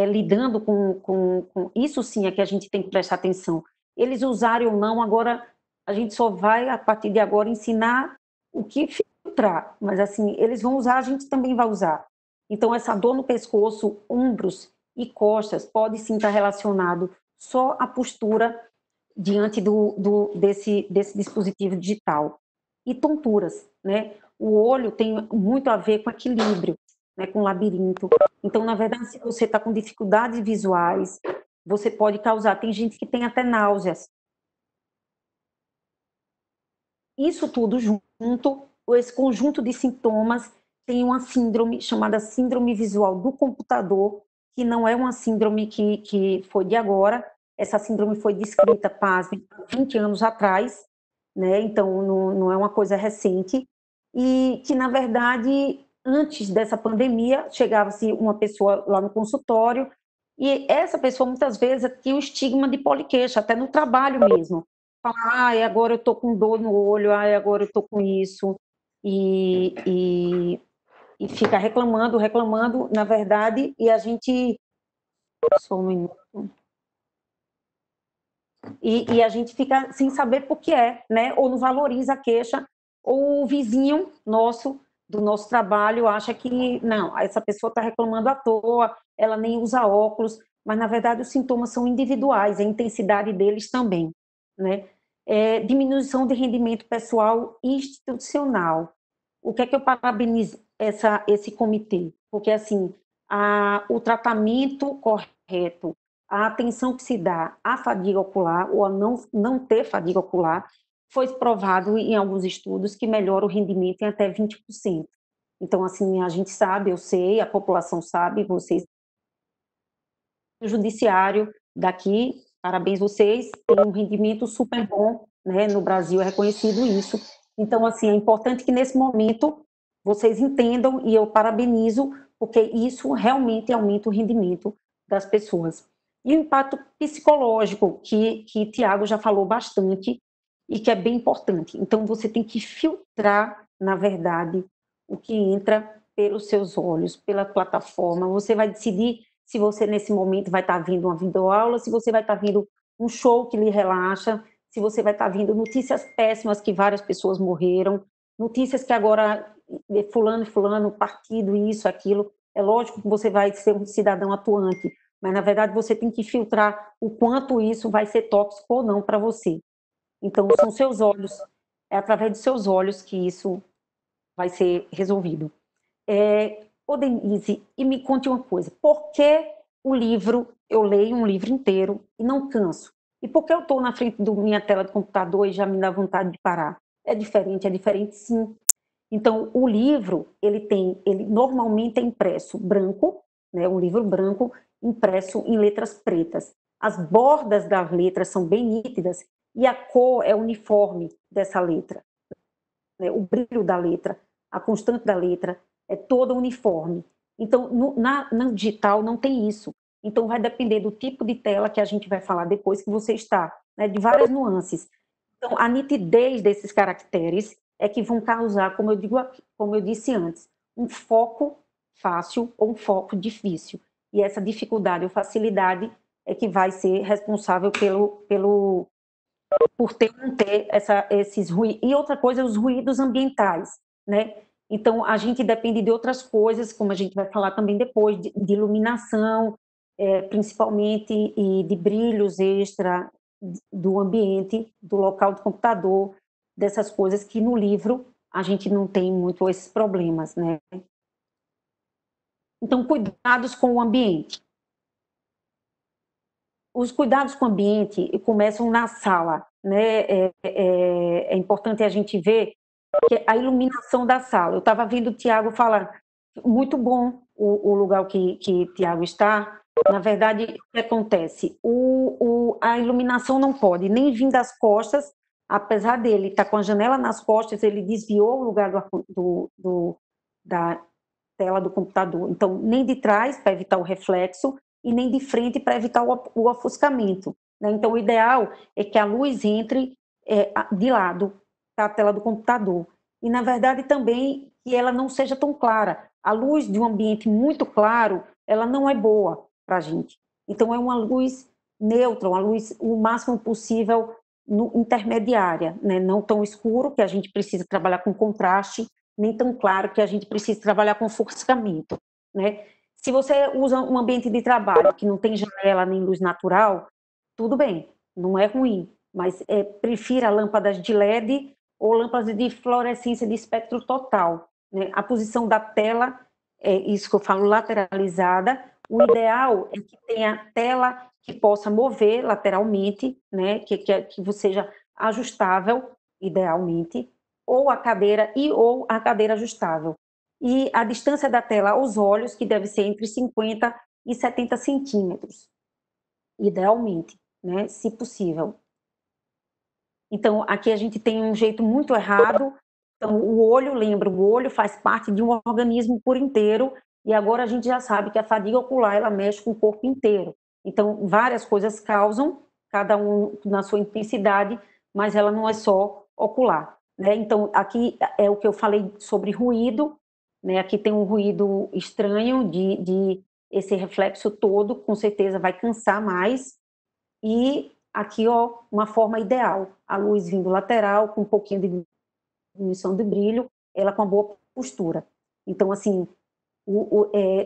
lidando com isso, sim, é que a gente tem que prestar atenção. Eles usarem ou não, agora a gente só vai, a partir de agora, ensinar o que filtrar, mas assim, eles vão usar, a gente também vai usar. Então, essa dor no pescoço, ombros e costas pode sim estar relacionado só à postura diante desse dispositivo digital. E tonturas, né? O olho tem muito a ver com equilíbrio, né? Com labirinto. Então, na verdade, se você está com dificuldades visuais, você pode causar. Tem gente que tem até náuseas. Isso tudo junto, esse conjunto de sintomas, tem uma síndrome chamada síndrome visual do computador, que não é uma síndrome que foi de agora. Essa síndrome foi descrita, pasmem, 20 anos atrás, né? Então não é uma coisa recente, e que, na verdade, antes dessa pandemia, chegava-se uma pessoa lá no consultório, e essa pessoa, muitas vezes, tinha um estigma de poliqueixa, até no trabalho mesmo. Falar, agora eu estou com dor no olho, agora eu estou com isso, e fica reclamando, na verdade, e a gente... Só um minuto. E a gente fica sem saber por que né? Ou não valoriza a queixa, ou o vizinho nosso, do nosso trabalho, acha que, não, essa pessoa está reclamando à toa, ela nem usa óculos, mas, na verdade, os sintomas são individuais, a intensidade deles também, né? Diminuição de rendimento pessoal e institucional. O que é que eu parabenizo esse comitê? Porque, assim, o tratamento correto, a atenção que se dá à fadiga ocular ou a não ter fadiga ocular, foi provado em alguns estudos que melhora o rendimento em até 20%. Então, assim, a gente sabe, eu sei, a população sabe, vocês, o judiciário daqui, parabéns vocês, tem um rendimento super bom, né? No Brasil é reconhecido isso. Então, assim, é importante que nesse momento vocês entendam, e eu parabenizo, porque isso realmente aumenta o rendimento das pessoas. E o impacto psicológico, que Tiago já falou bastante, e que é bem importante. Então, você tem que filtrar, na verdade, o que entra pelos seus olhos, pela plataforma. Você vai decidir se você, nesse momento, vai estar vendo uma videoaula, se você vai estar vendo um show que lhe relaxa, se você vai estar vendo notícias péssimas que várias pessoas morreram, notícias que agora fulano, partido, isso, aquilo. É lógico que você vai ser um cidadão atuante, mas, na verdade, você tem que filtrar o quanto isso vai ser tóxico ou não para você. Então, são seus olhos, é através dos seus olhos que isso vai ser resolvido. Ô Denise, e me conte uma coisa, por que o livro, eu leio um livro inteiro e não canso? E por que eu estou na frente da minha tela de computador e já me dá vontade de parar? É diferente sim. Então, o livro, ele normalmente é impresso branco, né, um livro branco impresso em letras pretas. As bordas das letras são bem nítidas e a cor é uniforme dessa letra, né, o brilho da letra, a constante da letra é toda uniforme. Então, no digital não tem isso. Então, vai depender do tipo de tela que a gente vai falar depois que você está, né, de várias nuances. Então, a nitidez desses caracteres é que vão causar, como eu disse antes, um foco fácil ou um foco difícil. E essa dificuldade ou facilidade é que vai ser responsável por não ter esses ruídos. E outra coisa, os ruídos ambientais, né? Então, a gente depende de outras coisas, como a gente vai falar também depois, de iluminação, principalmente, e de brilhos extra do ambiente, do local do computador, dessas coisas que no livro a gente não tem muito esses problemas, né? Então, cuidados com o ambiente. Os cuidados com o ambiente começam na sala, né? É importante a gente ver que a iluminação da sala. Eu estava vendo o Tiago falar, muito bom o lugar que o Tiago está. Na verdade, o que acontece? A iluminação não pode nem vir das costas, apesar dele estar com a janela nas costas, ele desviou o lugar da tela do computador. Então, nem de trás, para evitar o reflexo, e nem de frente, para evitar o ofuscamento, né? Então, o ideal é que a luz entre de lado da tela do computador. E, na verdade, também que ela não seja tão clara. A luz de um ambiente muito claro, ela não é boa para a gente. Então, é uma luz neutra, uma luz o máximo possível intermediária, né? Não tão escuro, que a gente precisa trabalhar com contraste, nem tão claro que a gente precisa trabalhar com ofuscamento, né? Se você usa um ambiente de trabalho que não tem janela nem luz natural, tudo bem, não é ruim, mas prefira lâmpadas de LED ou lâmpadas de fluorescência de espectro total, né? A posição da tela, isso que eu falo, lateralizada. O ideal é que tenha tela que possa mover lateralmente, né? Que seja ajustável, idealmente, ou a cadeira ajustável. E a distância da tela aos olhos, que deve ser entre 50 e 70 centímetros, idealmente, né? Se possível. Então, aqui a gente tem um jeito muito errado. Então, o olho faz parte de um organismo por inteiro, e agora a gente já sabe que a fadiga ocular, ela mexe com o corpo inteiro. Então, várias coisas causam, cada um na sua intensidade, mas ela não é só ocular, né? Então, aqui é o que eu falei sobre ruído, né? Aqui tem um ruído estranho de esse reflexo todo, com certeza vai cansar mais. E aqui, ó, uma forma ideal, a luz vindo lateral, com um pouquinho de diminuição de brilho, ela com uma boa postura. Então, assim,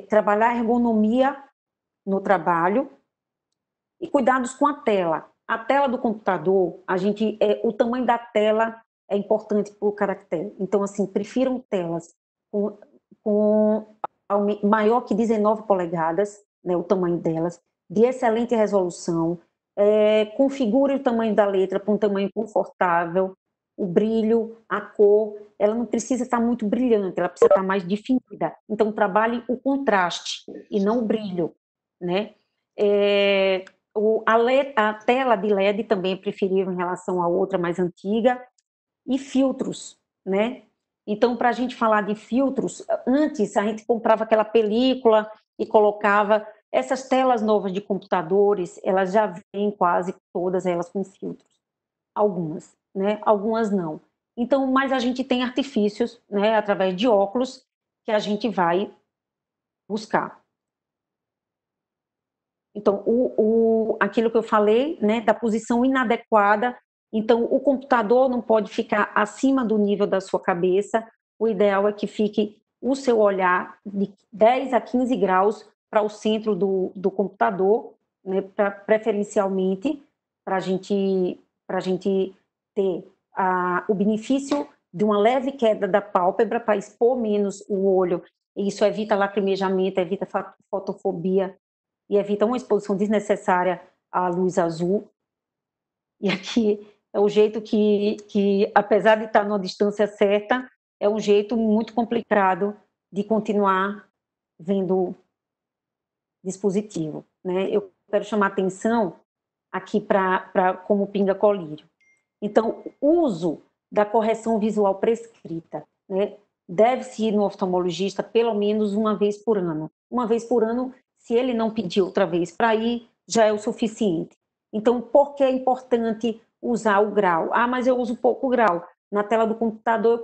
trabalhar a ergonomia no trabalho e cuidados com a tela. A tela do computador, o tamanho da tela é importante para o caractere. Então, assim, prefiram telas com maior que 19 polegadas, né, o tamanho delas, de excelente resolução. Configure o tamanho da letra para um tamanho confortável, o brilho, a cor, ela não precisa estar muito brilhante, ela precisa estar mais definida. Então, trabalhe o contraste e não o brilho, né? A tela de LED também é preferível em relação à outra mais antiga, e filtros, né? Então, para a gente falar de filtros, antes a gente comprava aquela película e colocava. Essas telas novas de computadores, elas já vêm quase todas elas com filtros. Algumas, né? Algumas não. Então, mas a gente tem artifícios, né? Através de óculos, que a gente vai buscar. Então, aquilo que eu falei, né? Da posição inadequada. Então, o computador não pode ficar acima do nível da sua cabeça. O ideal é que fique o seu olhar de 10 a 15 graus para o centro do computador, né, preferencialmente, para a gente ter o benefício de uma leve queda da pálpebra para expor menos o olho. Isso evita lacrimejamento, evita fotofobia e evita uma exposição desnecessária à luz azul. E aqui é o jeito que, apesar de estar numa distância certa, é um jeito muito complicado de continuar vendo dispositivo, né? Eu quero chamar atenção aqui para como pinga colírio. Então, o uso da correção visual prescrita, né? Deve-se ir no oftalmologista pelo menos uma vez por ano. Uma vez por ano, se ele não pedir outra vez para ir, já é o suficiente. Então, por que é importante usar o grau? Ah, mas eu uso pouco grau. Na tela do computador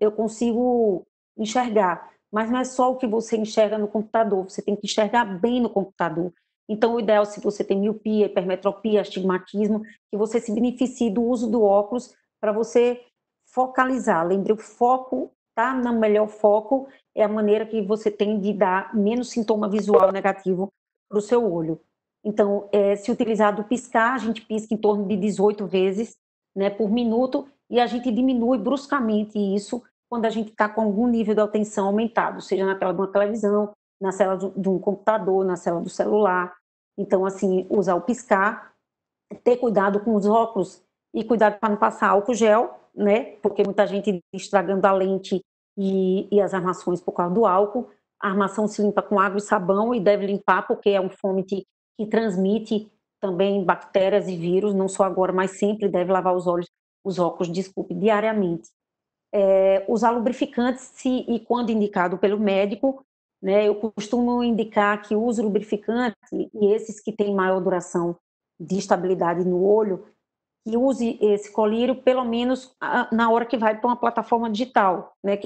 eu consigo enxergar. Mas não é só o que você enxerga no computador, você tem que enxergar bem no computador. Então, o ideal, se você tem miopia, hipermetropia, astigmatismo, que você se beneficie do uso do óculos para você focalizar. Lembre, o foco, tá? No melhor foco é a maneira que você tem de dar menos sintoma visual negativo para o seu olho. Então, se utilizar do piscar, a gente pisca em torno de 18 vezes, né, por minuto, e a gente diminui bruscamente isso quando a gente está com algum nível de atenção aumentado, seja na tela de uma televisão, na tela de um computador, na tela do celular. Então, assim, usar o piscar, ter cuidado com os óculos e cuidado para não passar álcool gel, né? Porque muita gente estragando a lente e as armações por causa do álcool. A armação se limpa com água e sabão e deve limpar porque é um fomento que transmite também bactérias e vírus, não só agora, mas sempre deve lavar os óculos, desculpe, diariamente. Usar lubrificantes se e quando indicado pelo médico, né? Eu costumo indicar que use lubrificante e esses que têm maior duração de estabilidade no olho, que use esse colírio pelo menos na hora que vai para uma plataforma digital, né? Que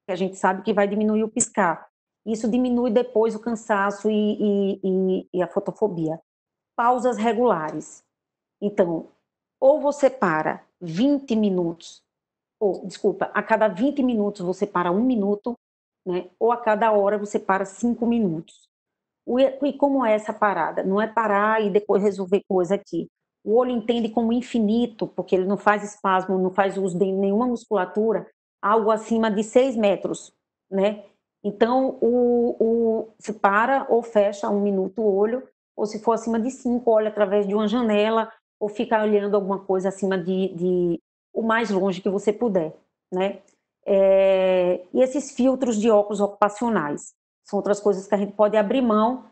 a gente sabe que vai diminuir o piscar. Isso diminui depois o cansaço e a fotofobia. Pausas regulares. Então, ou você para 20 minutos desculpa, a cada 20 minutos você para 1 minuto, né? Ou a cada hora você para 5 minutos. E como é essa parada? Não é parar e depois resolver coisa aqui. O olho entende como infinito, porque ele não faz espasmo, não faz uso de nenhuma musculatura, algo acima de 6 metros, né? Então, se para ou fecha 1 minuto o olho, ou se for acima de 5, olha através de uma janela, ou fica olhando alguma coisa acima o mais longe que você puder, né? E esses filtros de óculos ocupacionais são outras coisas que a gente pode abrir mão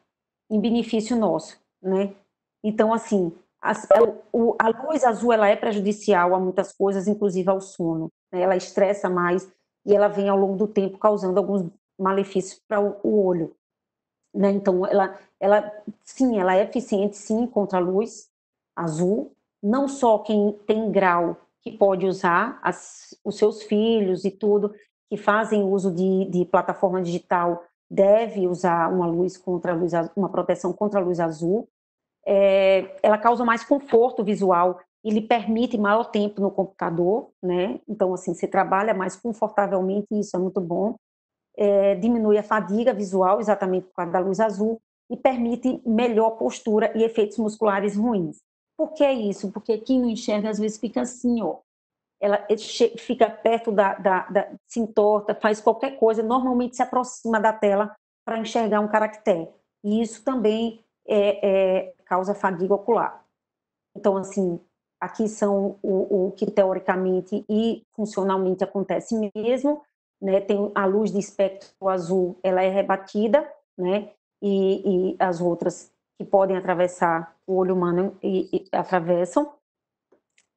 em benefício nosso, né? Então, assim, a luz azul ela é prejudicial a muitas coisas, inclusive ao sono, né? Ela estressa mais e ela vem ao longo do tempo causando alguns malefícios para o olho, né? Então, sim, ela é eficiente, sim, contra a luz azul. Não só quem tem grau que pode usar, os seus filhos e tudo, que fazem uso de plataforma digital, deve usar uma proteção contra a luz azul. Ela causa mais conforto visual e lhe permite maior tempo no computador, né? Então, assim, você trabalha mais confortavelmente, e isso é muito bom. Diminui a fadiga visual, exatamente por causa da luz azul, e permite melhor postura e efeitos musculares ruins. Por que isso? Porque quem não enxerga, às vezes, fica assim, ó. Ela fica perto se entorta, faz qualquer coisa, normalmente se aproxima da tela para enxergar um caractere. E isso também causa fadiga ocular. Então, assim, aqui são o que teoricamente e funcionalmente acontece mesmo, né? Tem a luz de espectro azul, ela é rebatida, né? E as outras que podem atravessar o olho humano e atravessam.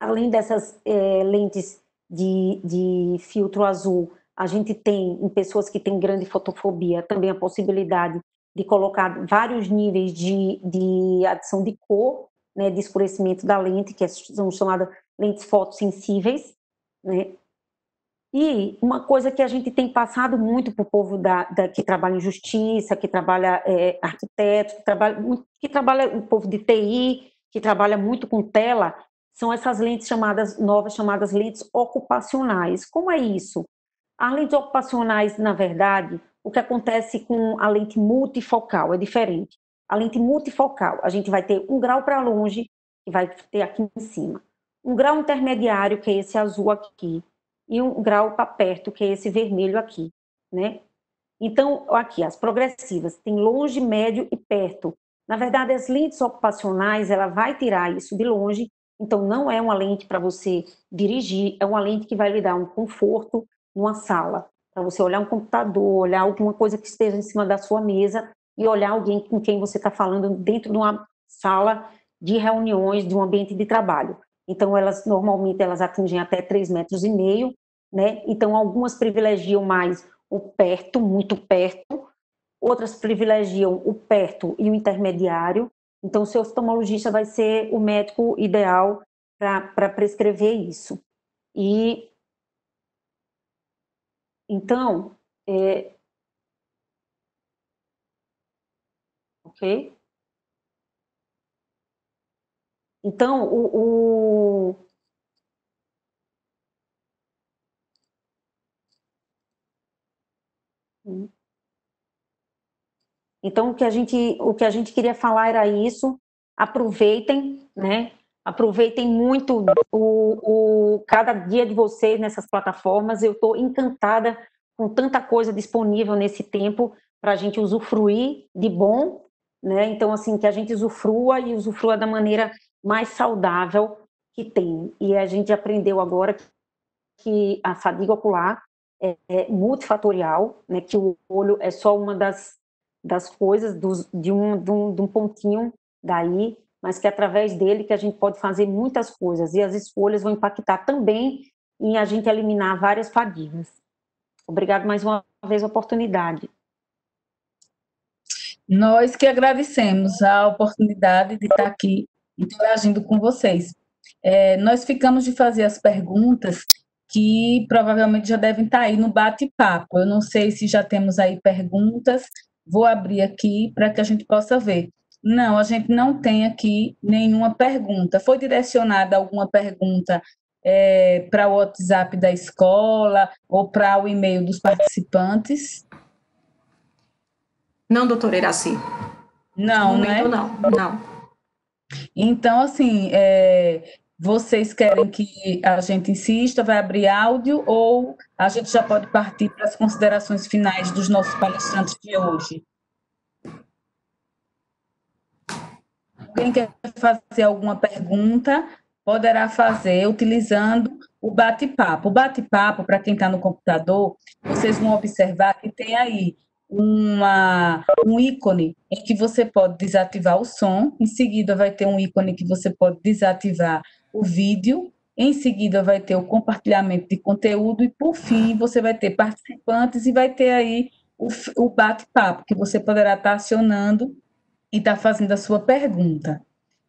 Além dessas lentes de filtro azul, a gente tem, em pessoas que têm grande fotofobia, também a possibilidade de colocar vários níveis de adição de cor, né, de escurecimento da lente, que são chamadas lentes fotossensíveis, né? E uma coisa que a gente tem passado muito para o povo que trabalha em justiça, que trabalha arquiteto, que trabalha o povo de TI, que trabalha muito com tela, são essas lentes novas chamadas lentes ocupacionais. Como é isso? As lentes ocupacionais, na verdade, o que acontece com a lente multifocal é diferente. A lente multifocal, a gente vai ter 1 grau para longe, que vai ter aqui em cima. 1 grau intermediário, que é esse azul aqui, e 1 grau para perto, que é esse vermelho aqui, né? Então, aqui, as progressivas, tem longe, médio e perto. Na verdade, as lentes ocupacionais, ela vai tirar isso de longe, então não é uma lente para você dirigir, é uma lente que vai lhe dar um conforto numa sala, para você olhar um computador, olhar alguma coisa que esteja em cima da sua mesa e olhar alguém com quem você está falando dentro de uma sala de reuniões, de um ambiente de trabalho. Então, normalmente elas atingem até 3,5 metros, né? Então, algumas privilegiam mais o perto, muito perto, outras privilegiam o perto e o intermediário. Então, o seu oftalmologista vai ser o médico ideal para prescrever isso. E então, ok? Então, Então, o que a gente queria falar era isso. Aproveitem, né? Aproveitem muito cada dia de vocês nessas plataformas. Eu estou encantada com tanta coisa disponível nesse tempo para a gente usufruir de bom, né? Então, assim, que a gente usufrua da maneira mais saudável que tem. E a gente aprendeu agora que a fadiga ocular é multifatorial, né? Que o olho é só uma das coisas, de um pontinho daí, mas que é através dele que a gente pode fazer muitas coisas, e as escolhas vão impactar também em a gente eliminar várias fadigas. Obrigado mais uma vez a oportunidade. Nós que agradecemos a oportunidade de estar aqui interagindo com vocês. Nós ficamos de fazer as perguntas que provavelmente já devem estar aí no bate-papo. Eu não sei se já temos aí perguntas, vou abrir aqui para que a gente possa ver. Não, a gente não tem aqui nenhuma pergunta. Foi direcionada alguma pergunta para o WhatsApp da escola ou para o e-mail dos participantes? Não, doutora Iraci. Não, no momento, né? Não. Então, assim, vocês querem que a gente insista, vai abrir áudio, ou a gente já pode partir para as considerações finais dos nossos palestrantes de hoje? Alguém quer fazer alguma pergunta, poderá fazer utilizando o bate-papo. O bate-papo, para quem está no computador, vocês vão observar que tem aí um ícone em que você pode desativar o som, em seguida vai ter um ícone que você pode desativar o vídeo, em seguida vai ter o compartilhamento de conteúdo e, por fim, você vai ter participantes e vai ter aí o bate-papo, que você poderá estar acionando e estar fazendo a sua pergunta.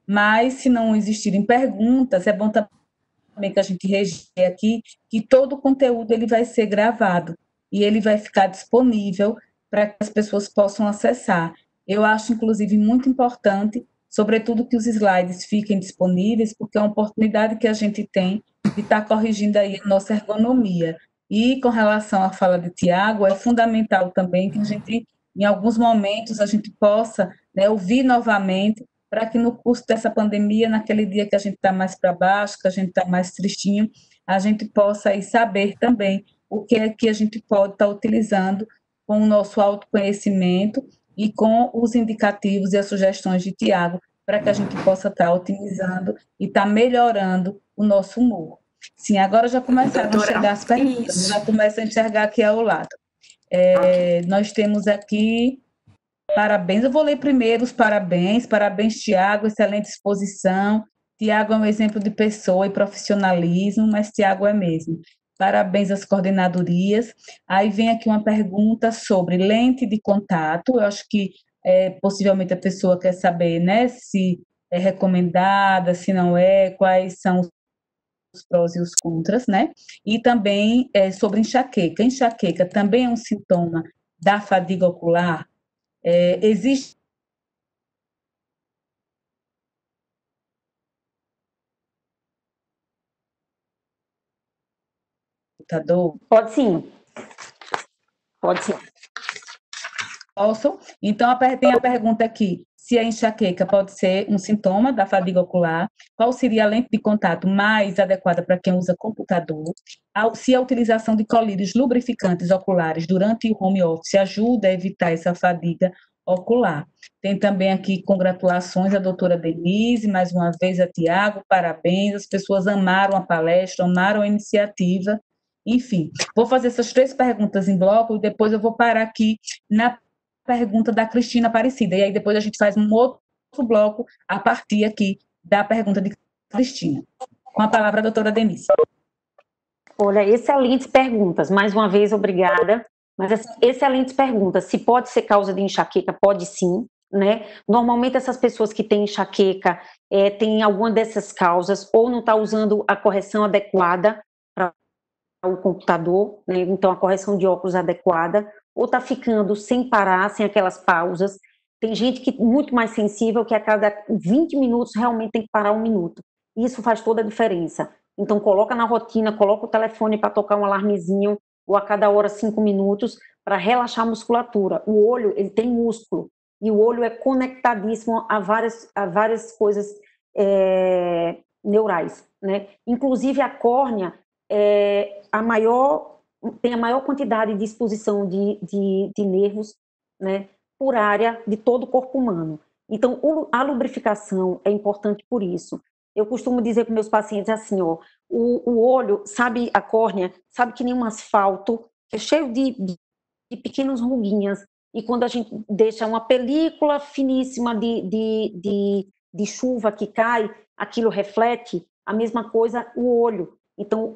Mas, se não existirem perguntas, é bom também que a gente registre aqui que todo o conteúdo ele vai ser gravado e ele vai ficar disponível para que as pessoas possam acessar. Eu acho, inclusive, muito importante, sobretudo, que os slides fiquem disponíveis, porque é uma oportunidade que a gente tem de estar corrigindo aí a nossa ergonomia. E, com relação à fala de Tiago, é fundamental também que a gente, em alguns momentos, a gente possa, né, ouvir novamente, para que no curso dessa pandemia, naquele dia que a gente está mais para baixo, que a gente está mais tristinho, a gente possa aí saber também o que é que a gente pode estar utilizando com o nosso autoconhecimento e com os indicativos e as sugestões de Tiago, para que a gente possa estar otimizando e estar melhorando o nosso humor. Sim, agora já começaram a chegar as perguntas, já começa a enxergar aqui ao lado. Nós temos aqui parabéns, eu vou ler primeiro os parabéns. Parabéns, Tiago, excelente exposição. Tiago é um exemplo de pessoa e profissionalismo, mas Tiago é mesmo. Parabéns às coordenadorias. Aí vem aqui uma pergunta sobre lente de contato. Eu acho que possivelmente a pessoa quer saber, né, se é recomendada, se não é, quais são os prós e os contras, né? E também sobre enxaqueca. Enxaqueca também é um sintoma da fadiga ocular? Existe computador? Pode sim. Pode sim. Posso? Então, tem a pergunta aqui, se a enxaqueca pode ser um sintoma da fadiga ocular, qual seria a lente de contato mais adequada para quem usa computador, se a utilização de colírios lubrificantes oculares durante o home office ajuda a evitar essa fadiga ocular. Tem também aqui congratulações à doutora Denise, mais uma vez a Tiago, parabéns, as pessoas amaram a palestra, amaram a iniciativa, enfim. Vou fazer essas 3 perguntas em bloco e depois eu vou parar aqui na pergunta da Cristina Aparecida, e aí depois a gente faz um outro bloco a partir aqui da pergunta de Cristina. Com a palavra a doutora Denise. Olha, excelentes perguntas. Mais uma vez, obrigada. Mas excelentes perguntas. Se pode ser causa de enxaqueca, pode sim, né? Normalmente essas pessoas que têm enxaqueca têm alguma dessas causas, ou não está usando a correção adequada para o computador, né? Então a correção de óculos adequada, ou está ficando sem parar, sem aquelas pausas. Tem gente que é muito mais sensível, que a cada 20 minutos realmente tem que parar 1 minuto. Isso faz toda a diferença. Então, coloca na rotina, coloca o telefone para tocar um alarmezinho, ou a cada hora 5 minutos, para relaxar a musculatura. O olho, ele tem músculo, e o olho é conectadíssimo a várias coisas neurais, né? Inclusive a córnea tem a maior quantidade de exposição de nervos, né, por área de todo o corpo humano. Então, a lubrificação é importante por isso. Eu costumo dizer para meus pacientes assim, ó, o olho, sabe, a córnea, sabe que nem um asfalto, que é cheio de pequenas ruguinhas, e quando a gente deixa uma película finíssima de chuva que cai, aquilo reflete, a mesma coisa o olho. Então,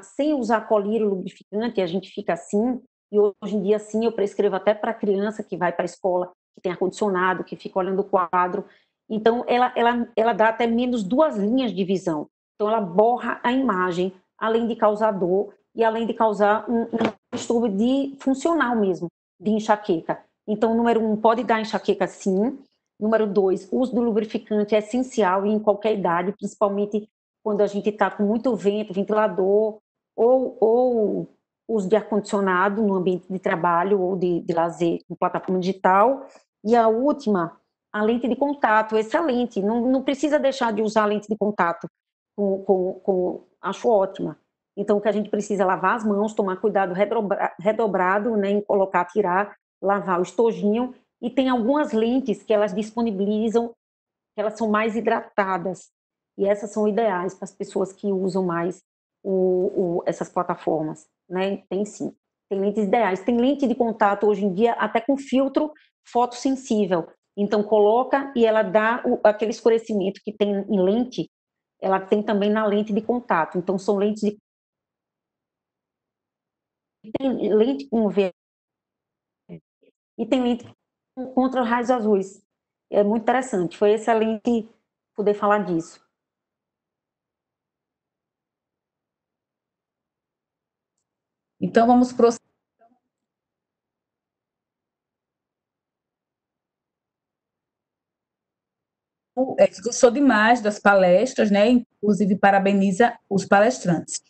sem usar colírio lubrificante, a gente fica assim, e hoje em dia, sim, eu prescrevo até para criança que vai para a escola, que tem ar-condicionado, que fica olhando o quadro. Então, ela dá até menos 2 linhas de visão. Então, ela borra a imagem, além de causar dor e além de causar um distúrbio funcional mesmo, de enxaqueca. Então, número 1, pode dar enxaqueca, sim. Número 2, o uso do lubrificante é essencial em qualquer idade, principalmente quando a gente está com muito vento, ventilador, ou uso de ar-condicionado no ambiente de trabalho ou de lazer em plataforma digital. E a última, a lente de contato, excelente. Não precisa deixar de usar a lente de contato, acho ótima. Então, o que a gente precisa é lavar as mãos, tomar cuidado redobrado, né, em colocar, tirar, lavar o estojinho. E tem algumas lentes que elas disponibilizam, que elas são mais hidratadas. E essas são ideais para as pessoas que usam mais essas plataformas, né? Tem sim. Tem lentes ideais. Tem lente de contato hoje em dia até com filtro fotossensível. Então, coloca e ela dá aquele escurecimento que tem em lente, ela tem também na lente de contato. Então, são lentes de... Tem lente com UV e tem lente contra raios azuis. É muito interessante. Foi excelente poder falar disso. Então, vamos prosseguir. Gostou demais das palestras, né? Inclusive, parabeniza os palestrantes.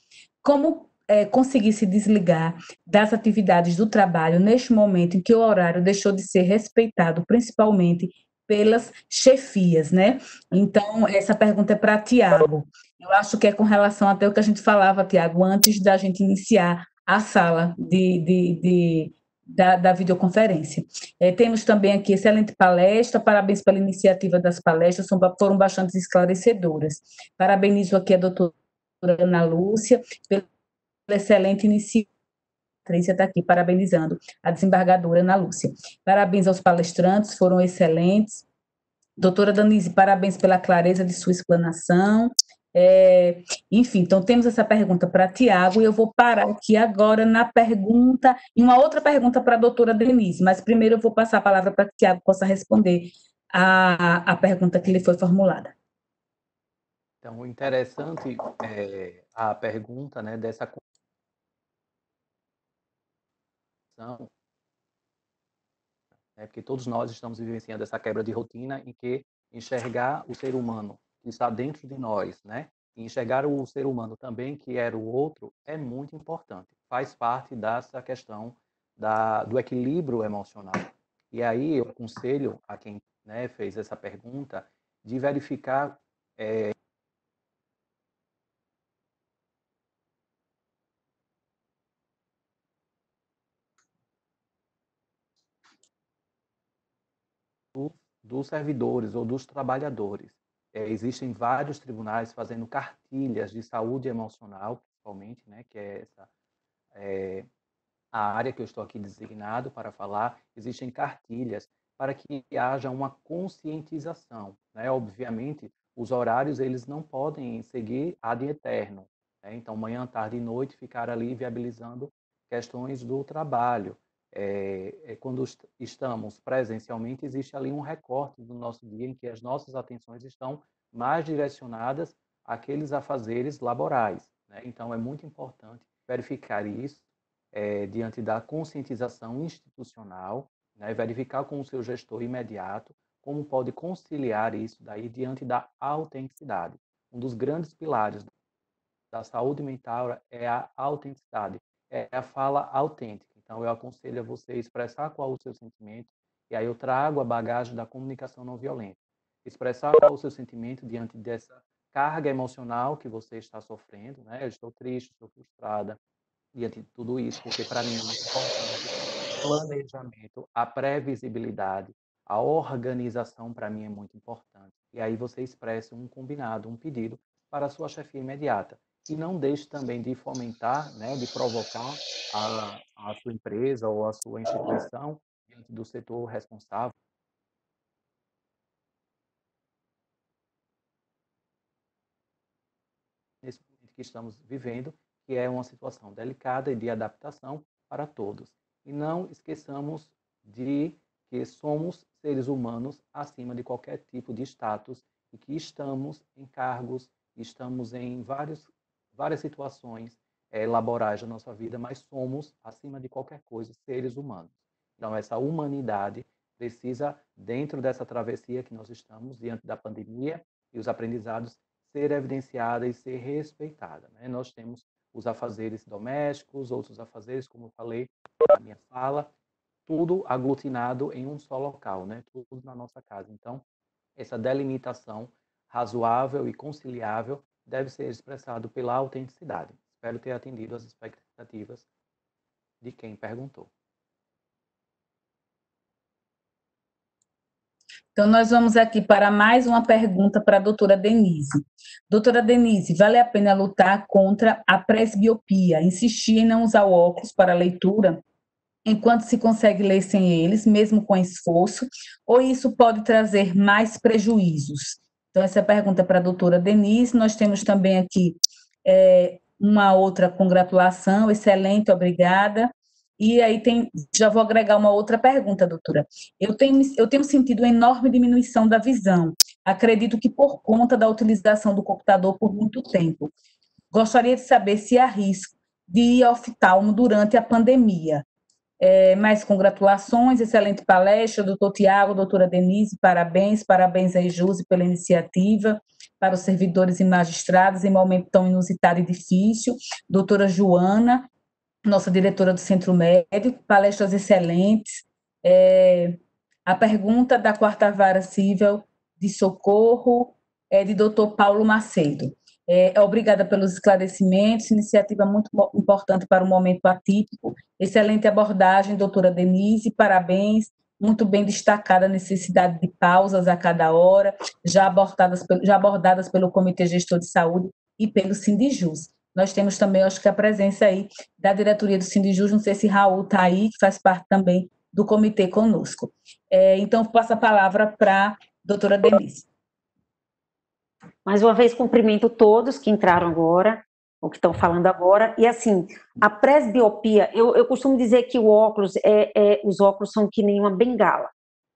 Como conseguir se desligar das atividades do trabalho neste momento em que o horário deixou de ser respeitado, principalmente pelas chefias, né? Então, essa pergunta é para Tiago. Eu acho que é com relação até o que a gente falava, Tiago, antes da gente iniciar a sala da videoconferência. Temos também aqui excelente palestra, parabéns pela iniciativa das palestras, foram bastante esclarecedoras. Parabenizo aqui a doutora Ana Lúcia pela excelente iniciativa. A Patrícia está aqui parabenizando a desembargadora Ana Lúcia. Parabéns aos palestrantes, foram excelentes. Doutora Danise, parabéns pela clareza de sua explanação. Enfim, então temos essa pergunta para Tiago e eu vou parar aqui agora na pergunta, e uma outra pergunta para a doutora Denise, mas primeiro eu vou passar a palavra para que Tiago possa responder a pergunta que lhe foi formulada. Então, interessante a pergunta, né, dessa condição, né, porque todos nós estamos vivenciando essa quebra de rotina em que enxergar o ser humano que está dentro de nós, né, e enxergar o ser humano também que era o outro é muito importante. Faz parte dessa questão do equilíbrio emocional. E aí eu aconselho a quem, né, fez essa pergunta de verificar dos servidores ou dos trabalhadores. Existem vários tribunais fazendo cartilhas de saúde emocional, principalmente, né, que é essa a área que eu estou aqui designado para falar. Existem cartilhas para que haja uma conscientização, né? Obviamente, os horários eles não podem seguir ad eterno, né? Então, manhã, tarde e noite ficar ali viabilizando questões do trabalho. Quando estamos presencialmente, existe ali um recorte do nosso dia em que as nossas atenções estão mais direcionadas àqueles afazeres laborais, né? Então, é muito importante verificar isso diante da conscientização institucional, né? Verificar com o seu gestor imediato como pode conciliar isso daí diante da autenticidade. Um dos grandes pilares da saúde mental é a autenticidade, é a fala autêntica. Então, eu aconselho a você expressar qual é o seu sentimento, e aí eu trago a bagagem da comunicação não violenta. Expressar qual é o seu sentimento diante dessa carga emocional que você está sofrendo, né? Eu estou triste, estou frustrada diante de tudo isso, porque para mim é muito importante o planejamento, a previsibilidade, a organização para mim é muito importante. E aí você expressa um combinado, um pedido para a sua chefia imediata. E não deixe também de fomentar, né, de provocar a sua empresa ou a sua instituição diante do setor responsável nesse momento que estamos vivendo, que é uma situação delicada e de adaptação para todos. E não esqueçamos de que somos seres humanos acima de qualquer tipo de status e que estamos em cargos, estamos em várias situações laborais da nossa vida, mas somos, acima de qualquer coisa, seres humanos. Então, essa humanidade precisa, dentro dessa travessia que nós estamos, diante da pandemia e os aprendizados, ser evidenciada e ser respeitada, né? Nós temos os afazeres domésticos, outros afazeres, como eu falei na minha fala, tudo aglutinado em um só local, né? Tudo na nossa casa. Então, essa delimitação razoável e conciliável deve ser expressado pela autenticidade. Espero ter atendido as expectativas de quem perguntou. Então, nós vamos aqui para mais uma pergunta para a doutora Denise. Doutora Denise, vale a pena lutar contra a presbiopia, insistir em não usar óculos para leitura, enquanto se consegue ler sem eles, mesmo com esforço, ou isso pode trazer mais prejuízos? Então, essa é a pergunta para a doutora Denise. Nós temos também aqui uma outra congratulação, excelente, obrigada. E aí já vou agregar uma outra pergunta, doutora. Eu tenho sentido uma enorme diminuição da visão. Acredito que por conta da utilização do computador por muito tempo. Gostaria de saber se há risco de ir ao oftalmo durante a pandemia. Mais congratulações, excelente palestra, doutor Tiago, doutora Denise, parabéns aí, Josi, pela iniciativa, para os servidores e magistrados, em momento tão inusitado e difícil. Doutora Joana, nossa diretora do Centro Médico, palestras excelentes. A pergunta da Quarta Vara Civil de Socorro é de doutor Paulo Macedo. Obrigada pelos esclarecimentos, iniciativa muito importante para o momento atípico. Excelente abordagem, doutora Denise, parabéns, muito bem destacada a necessidade de pausas a cada hora, já abordadas pelo Comitê Gestor de Saúde e pelo Sindijus. Nós temos também, acho que a presença aí da diretoria do Sindijus, não sei se Raul está aí, que faz parte também do comitê conosco. Então, passo a palavra para a doutora Denise. Mais uma vez, cumprimento todos que entraram agora, ou que estão falando agora. E, assim, a presbiopia, eu costumo dizer que os óculos são que nem uma bengala.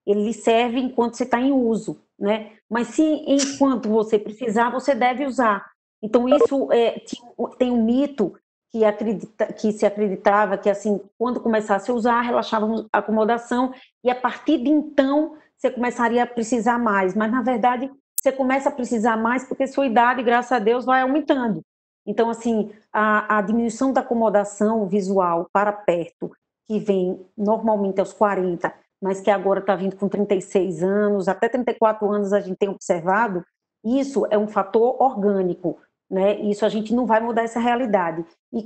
Ele serve enquanto você está em uso, né? Mas se enquanto você precisar, você deve usar. Então, isso tem um mito que se acreditava que, assim, quando começasse a usar, relaxava a acomodação e, a partir de então, você começaria a precisar mais. Mas, na verdade, você começa a precisar mais porque sua idade, graças a Deus, vai aumentando. Então, assim, a diminuição da acomodação visual para perto, que vem normalmente aos 40, mas que agora está vindo com 36 anos, até 34 anos a gente tem observado, isso é um fator orgânico, né? Isso a gente não vai mudar essa realidade. E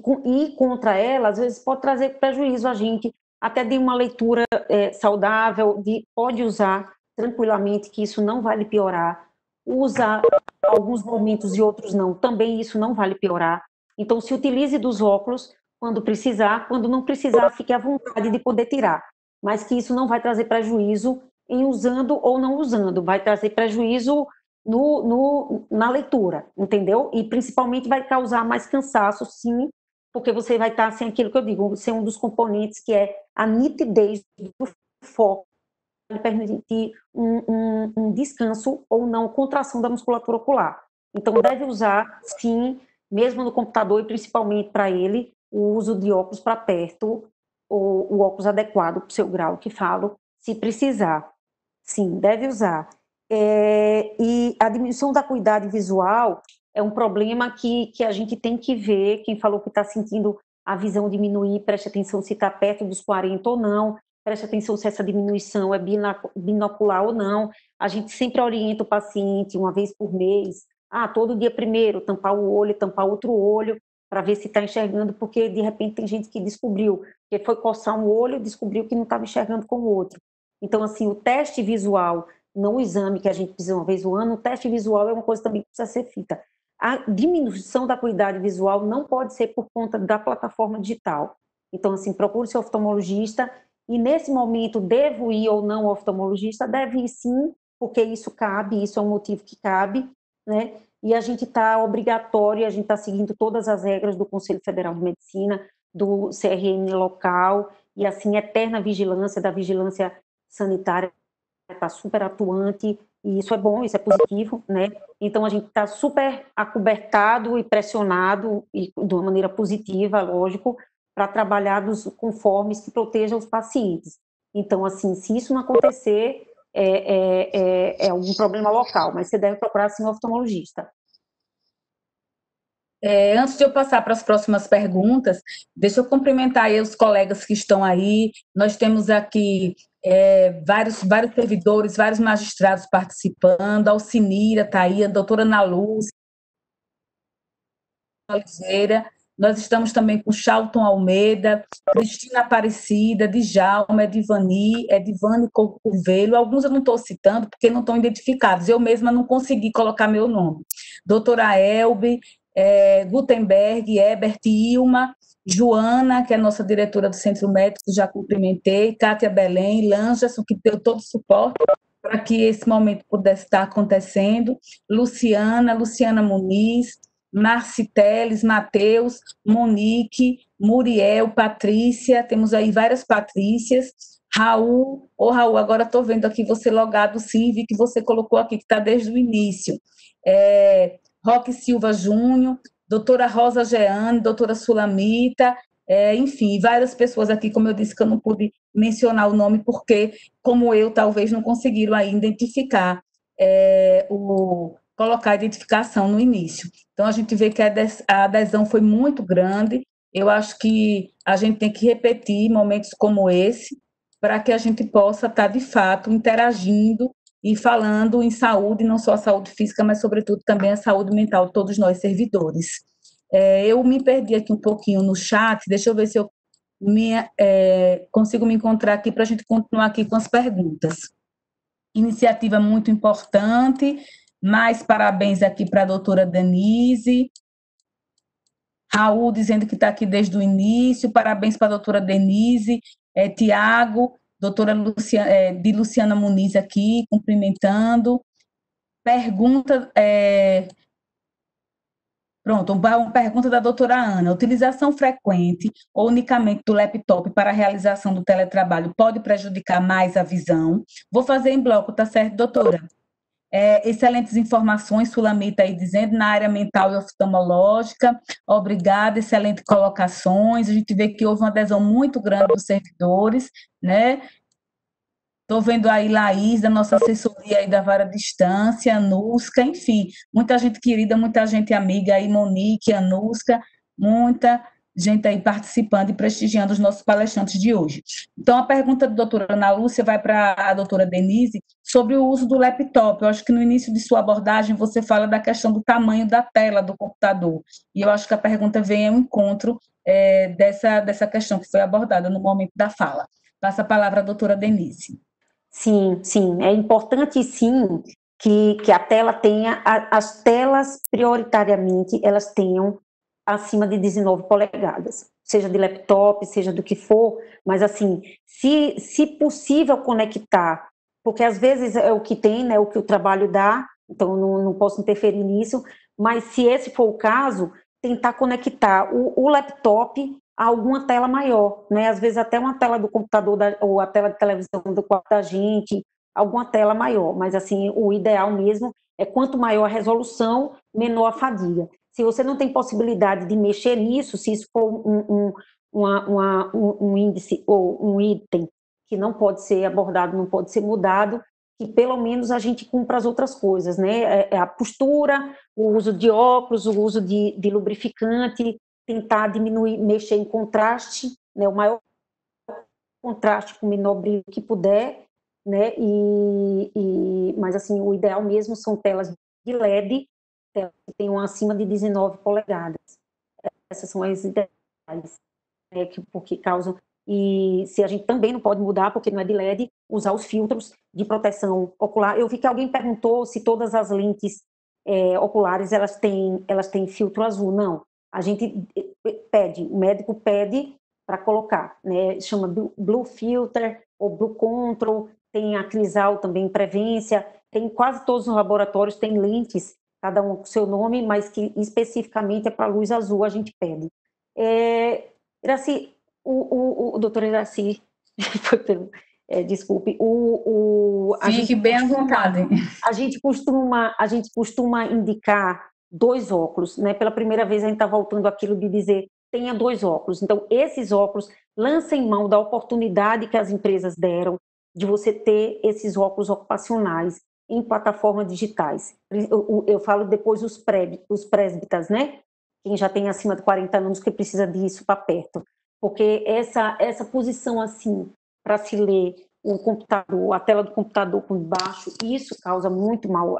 contra ela, às vezes, pode trazer prejuízo a gente, até de uma leitura saudável, pode usar tranquilamente, que isso não vai lhe piorar. Usa alguns momentos e outros não, também isso não vai lhe piorar. Então, se utilize dos óculos quando precisar, quando não precisar, fique à vontade de poder tirar. Mas que isso não vai trazer prejuízo em usando ou não usando, vai trazer prejuízo na leitura, entendeu? E principalmente vai causar mais cansaço, sim, porque você vai estar sem aquilo que eu digo, sem um dos componentes que é a nitidez do foco, vai permitir um descanso ou não, contração da musculatura ocular. Então, deve usar, sim, mesmo no computador e principalmente para ele, o uso de óculos para perto, ou o óculos adequado para o seu grau, que falo, se precisar. Sim, deve usar. E a diminuição da acuidade visual é um problema que a gente tem que ver. Quem falou que está sentindo a visão diminuir, preste atenção se está perto dos 40 ou não, preste atenção se essa diminuição é binocular ou não. A gente sempre orienta o paciente uma vez por mês, todo dia primeiro, tampar o olho, tampar outro olho, para ver se está enxergando, porque de repente tem gente que descobriu, que foi coçar um olho e descobriu que não estava enxergando com o outro. Então, assim, o teste visual, não o exame que a gente precisa uma vez no ano, o teste visual é uma coisa também que precisa ser feita. A diminuição da acuidade visual não pode ser por conta da plataforma digital. Então, assim, procure seu oftalmologista e, nesse momento, devo ir ou não ao oftalmologista? Deve ir sim, porque isso cabe, isso é um motivo que cabe, né? E a gente está obrigatório, a gente está seguindo todas as regras do Conselho Federal de Medicina, do CRM local, e assim, eterna vigilância, da vigilância sanitária está super atuante, e isso é bom, isso é positivo, né? Então, a gente está super acobertado e pressionado, e de uma maneira positiva, lógico, para trabalhar dos conformes que protejam os pacientes. Então, assim, se isso não acontecer, é algum problema local, mas você deve procurar, sim, um oftalmologista. Antes de eu passar para as próximas perguntas, deixa eu cumprimentar aí os colegas que estão aí. Nós temos aqui vários servidores, vários magistrados participando. A Alcinira está aí, a doutora Ana Lúcia Oliveira. Nós estamos também com Charlton Almeida, Cristina Aparecida, Djalma, Edivane Corvelho. Alguns eu não estou citando porque não estão identificados. Eu mesma não consegui colocar meu nome. Doutora Elbe, Gutenberg, Ebert, Ilma, Joana, que é a nossa diretora do Centro Médico, já cumprimentei, Kátia Belém, Langerson, que deu todo o suporte para que esse momento pudesse estar acontecendo, Luciana Muniz, Marci Teles, Matheus, Monique, Muriel, Patrícia, temos aí várias Patrícias, Raul, Raul, agora estou vendo aqui você logado sim, vi que você colocou aqui que está desde o início. Roque Silva Júnior, doutora Rosa Jeane, doutora Sulamita, enfim, várias pessoas aqui, como eu disse, que eu não pude mencionar o nome, porque, como eu, talvez não conseguiram ainda identificar, colocar a identificação no início. Então, a gente vê que a adesão foi muito grande. Eu acho que a gente tem que repetir momentos como esse, para que a gente possa estar, de fato, interagindo e falando em saúde, não só a saúde física, mas, sobretudo, também a saúde mental de todos nós servidores. Eu me perdi aqui um pouquinho no chat, deixa eu ver se eu consigo me encontrar aqui para a gente continuar aqui com as perguntas. Iniciativa muito importante, mais parabéns aqui para a doutora Denise. Raul dizendo que está aqui desde o início, parabéns para a doutora Denise, Tiago, doutora Luciana Muniz aqui, cumprimentando. Pergunta, pronto, uma pergunta da doutora Ana. Utilização frequente ou unicamente do laptop para a realização do teletrabalho pode prejudicar mais a visão? Vou fazer em bloco, tá certo, doutora? Excelentes informações, Sulamita aí dizendo, na área mental e oftalmológica, obrigada, excelentes colocações, a gente vê que houve uma adesão muito grande dos servidores, né? Estou vendo aí Laís, da nossa assessoria aí da Vara Distância, Anusca, enfim, muita gente querida, muita gente amiga aí, Monique, Anusca, muita gente aí participando e prestigiando os nossos palestrantes de hoje. Então, a pergunta da doutora Ana Lúcia vai para a doutora Denise sobre o uso do laptop. Eu acho que no início de sua abordagem você fala da questão do tamanho da tela do computador, e eu acho que a pergunta vem ao encontro dessa questão que foi abordada no momento da fala. Passa a palavra à doutora Denise. Sim, sim, é importante sim que a tela tenha, as telas prioritariamente elas tenham acima de 19 polegadas, seja de laptop, seja do que for, mas assim, se possível conectar, porque às vezes é o que tem, né, o que o trabalho dá, então não posso interferir nisso, mas se esse for o caso, tentar conectar o laptop a alguma tela maior, né? Às vezes até uma tela do computador ou a tela de televisão do quarto da gente, alguma tela maior, mas assim, o ideal mesmo é quanto maior a resolução, menor a fadiga. Se você não tem possibilidade de mexer nisso, se isso for um índice ou um item que não pode ser abordado, não pode ser mudado, que pelo menos a gente cumpra as outras coisas, né? A postura, o uso de óculos, o uso de lubrificante, tentar diminuir, mexer em contraste, né? O maior contraste com o menor brilho que puder, né? Mas assim, o ideal mesmo são telas de LED, telas que tenham acima de 19 polegadas. Essas são as ideais, né? Porque causam. E se a gente também não pode mudar, porque não é de LED, usar os filtros de proteção ocular. Eu vi que alguém perguntou se todas as lentes oculares elas têm filtro azul. Não. A gente pede, o médico pede para colocar, né? Chama Blue Filter ou Blue Control, tem a Crisal também, Prevência, tem quase todos os laboratórios, tem lentes, cada um com seu nome, mas que especificamente é para luz azul, a gente pede. Iraci, o doutor Iraci, desculpe, Fique bem à vontade. A gente costuma indicar 2 óculos, né? Pela primeira vez a gente está voltando àquilo de dizer tenha 2 óculos. Então, esses óculos, lancem mão da oportunidade que as empresas deram de você ter esses óculos ocupacionais em plataformas digitais. Eu falo depois os presbitas, né? Quem já tem acima de 40 anos que precisa disso para perto. Porque essa posição assim, para se ler o computador, a tela do computador por baixo, isso causa muito mal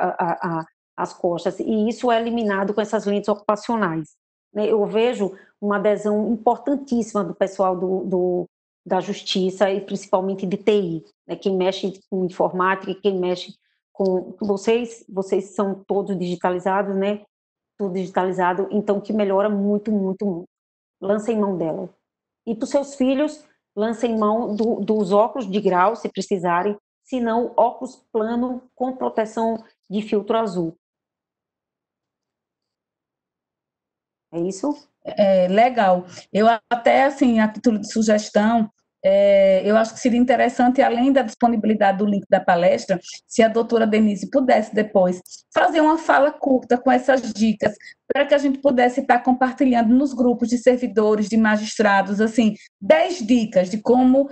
às costas, e isso é eliminado com essas lentes ocupacionais. Eu vejo uma adesão importantíssima do pessoal da Justiça e principalmente de TI, né? Quem mexe com informática, quem mexe com... Vocês são todos digitalizados, né? Tudo digitalizado, então que melhora muito, muito, muito. Lancem mão dela. E para os seus filhos, lancem mão dos óculos de grau, se precisarem, se não, óculos plano com proteção de filtro azul. É isso? Legal. Eu até, assim, a título de sugestão, eu acho que seria interessante, além da disponibilidade do link da palestra, se a doutora Denise pudesse depois fazer uma fala curta com essas dicas, para que a gente pudesse estar compartilhando nos grupos de servidores, de magistrados, assim, 10 dicas de como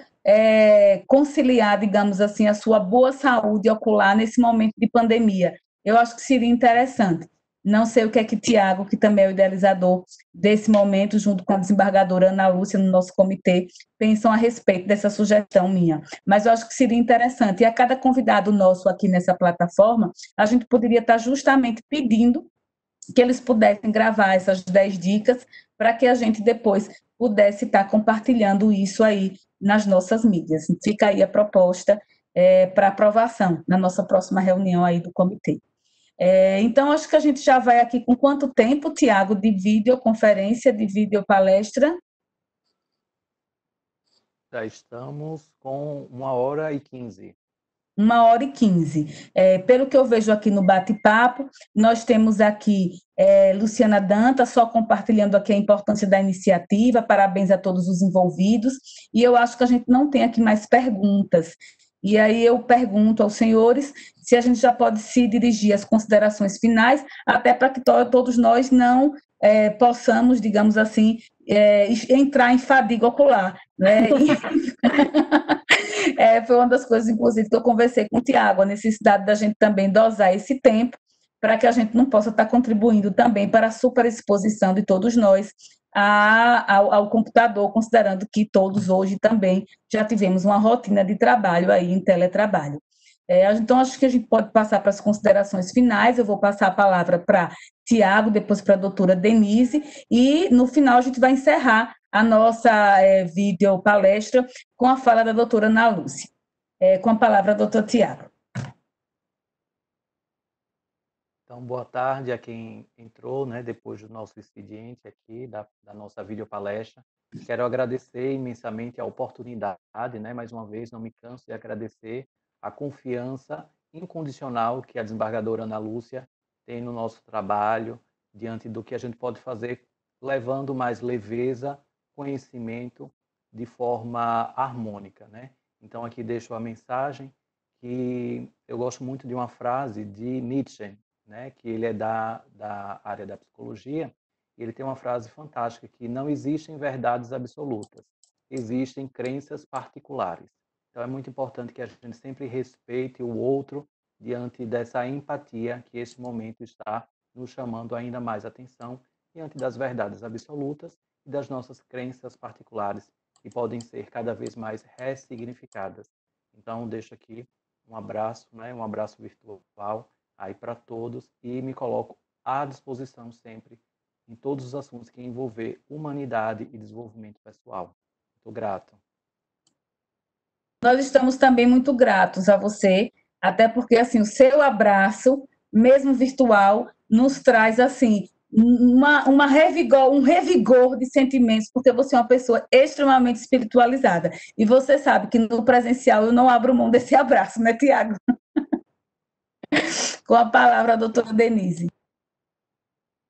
conciliar, digamos assim, a sua boa saúde ocular nesse momento de pandemia. Eu acho que seria interessante. Não sei o que é que Tiago, que também é o idealizador desse momento, junto com a desembargadora Ana Lúcia, no nosso comitê, pensam a respeito dessa sugestão minha. Mas eu acho que seria interessante. E a cada convidado nosso aqui nessa plataforma, a gente poderia estar justamente pedindo que eles pudessem gravar essas 10 dicas para que a gente depois pudesse estar compartilhando isso aí nas nossas mídias. Fica aí a proposta para aprovação na nossa próxima reunião aí do comitê. Então, acho que a gente já vai aqui com quanto tempo, Tiago, de videoconferência, de videopalestra? Já estamos com 1h15. 1h15. Pelo que eu vejo aqui no bate-papo, nós temos aqui Luciana Dantas, só compartilhando aqui a importância da iniciativa, parabéns a todos os envolvidos, e eu acho que a gente não tem aqui mais perguntas. E aí eu pergunto aos senhores se a gente já pode se dirigir às considerações finais, até para que todos nós não possamos, digamos assim, entrar em fadiga ocular, né? Foi uma das coisas, inclusive, que eu conversei com o Tiago, a necessidade da gente também dosar esse tempo, para que a gente não possa estar contribuindo também para a superexposição de todos nós ao computador, considerando que todos hoje também já tivemos uma rotina de trabalho aí em teletrabalho. Então, acho que a gente pode passar para as considerações finais. Eu vou passar a palavra para Tiago, depois para a doutora Denise, e no final a gente vai encerrar a nossa videopalestra com a fala da doutora Ana Lúcia. Com a palavra, doutor Tiago. Então, boa tarde a quem entrou, né, depois do nosso expediente aqui, da nossa videopalestra. Quero agradecer imensamente a oportunidade, né, mais uma vez, não me canso de agradecer a confiança incondicional que a desembargadora Ana Lúcia tem no nosso trabalho, diante do que a gente pode fazer, levando mais leveza, conhecimento de forma harmônica, né? Então, aqui deixo a mensagem que eu gosto muito de uma frase de Nietzsche, né, que ele é da área da psicologia, e ele tem uma frase fantástica, que não existem verdades absolutas, existem crenças particulares. Então, é muito importante que a gente sempre respeite o outro diante dessa empatia que esse momento está nos chamando ainda mais atenção diante das verdades absolutas e das nossas crenças particulares que podem ser cada vez mais ressignificadas. Então, deixo aqui um abraço, né, um abraço virtual aí para todos e me coloco à disposição sempre em todos os assuntos que envolver humanidade e desenvolvimento pessoal. Muito grato. Nós estamos também muito gratos a você, até porque assim o seu abraço, mesmo virtual, nos traz assim um revigor de sentimentos, porque você é uma pessoa extremamente espiritualizada. E você sabe que no presencial eu não abro mão desse abraço, né, Tiago? Com a palavra, a doutora Denise.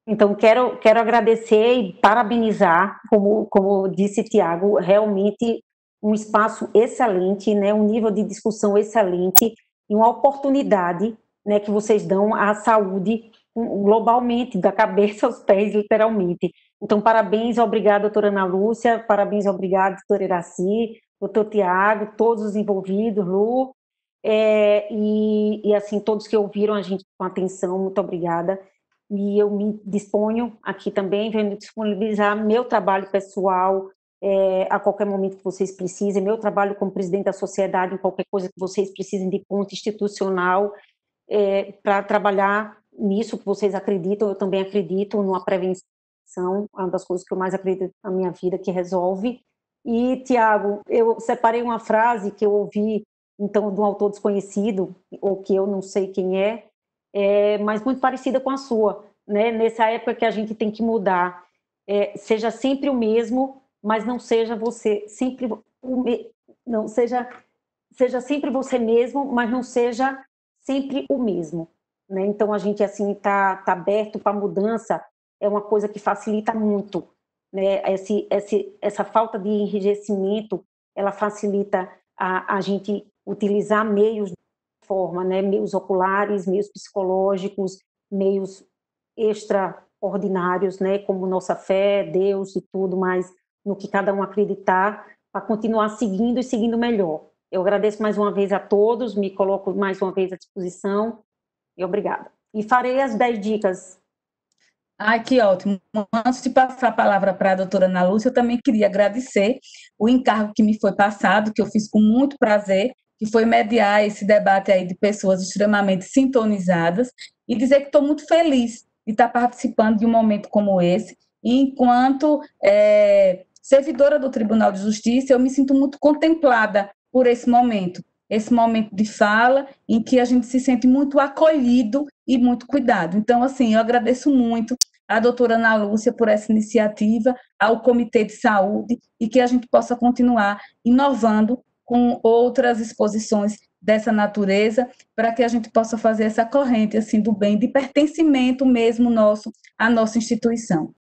Então, quero agradecer e parabenizar, como disse Tiago, realmente um espaço excelente, né, um nível de discussão excelente e uma oportunidade, né, que vocês dão à saúde globalmente, da cabeça aos pés, literalmente. Então, parabéns, obrigada, doutora Ana Lúcia, parabéns, obrigada, doutora Iraci, doutor Tiago, todos os envolvidos, Lu, e assim, todos que ouviram a gente com atenção, muito obrigada. E eu me disponho aqui também, venho disponibilizar meu trabalho pessoal a qualquer momento que vocês precisem, meu trabalho como presidente da sociedade, em qualquer coisa que vocês precisem de ponto institucional, para trabalhar nisso que vocês acreditam, eu também acredito numa prevenção, uma das coisas que eu mais acredito na minha vida, que resolve. E, Tiago, eu separei uma frase que eu ouvi, então, de um autor desconhecido, ou que eu não sei quem mas muito parecida com a sua, né? Nessa época que a gente tem que mudar, seja sempre o mesmo, mas não seja você sempre não seja sempre você mesmo, mas não seja sempre o mesmo, né? Então a gente assim tá aberto para mudança, é uma coisa que facilita muito, né? Essa falta de enrijecimento, ela facilita a gente utilizar meios forma, né? Meios oculares, meios psicológicos, meios extraordinários, né? Como nossa fé, Deus e tudo mais, no que cada um acreditar, para continuar seguindo e seguindo melhor. Eu agradeço mais uma vez a todos, me coloco mais uma vez à disposição e obrigada. E farei as 10 dicas. Ai, que ótimo. Antes de passar a palavra para a doutora Ana Lúcia, eu também queria agradecer o encargo que me foi passado, que eu fiz com muito prazer, que foi mediar esse debate aí de pessoas extremamente sintonizadas, e dizer que estou muito feliz de estar participando de um momento como esse, e enquanto servidora do Tribunal de Justiça, eu me sinto muito contemplada por esse momento de fala, em que a gente se sente muito acolhido e muito cuidado. Então, assim, eu agradeço muito a doutora Ana Lúcia por essa iniciativa, ao Comitê de Saúde, e que a gente possa continuar inovando com outras exposições dessa natureza, para que a gente possa fazer essa corrente assim do bem, de pertencimento mesmo nosso à nossa instituição.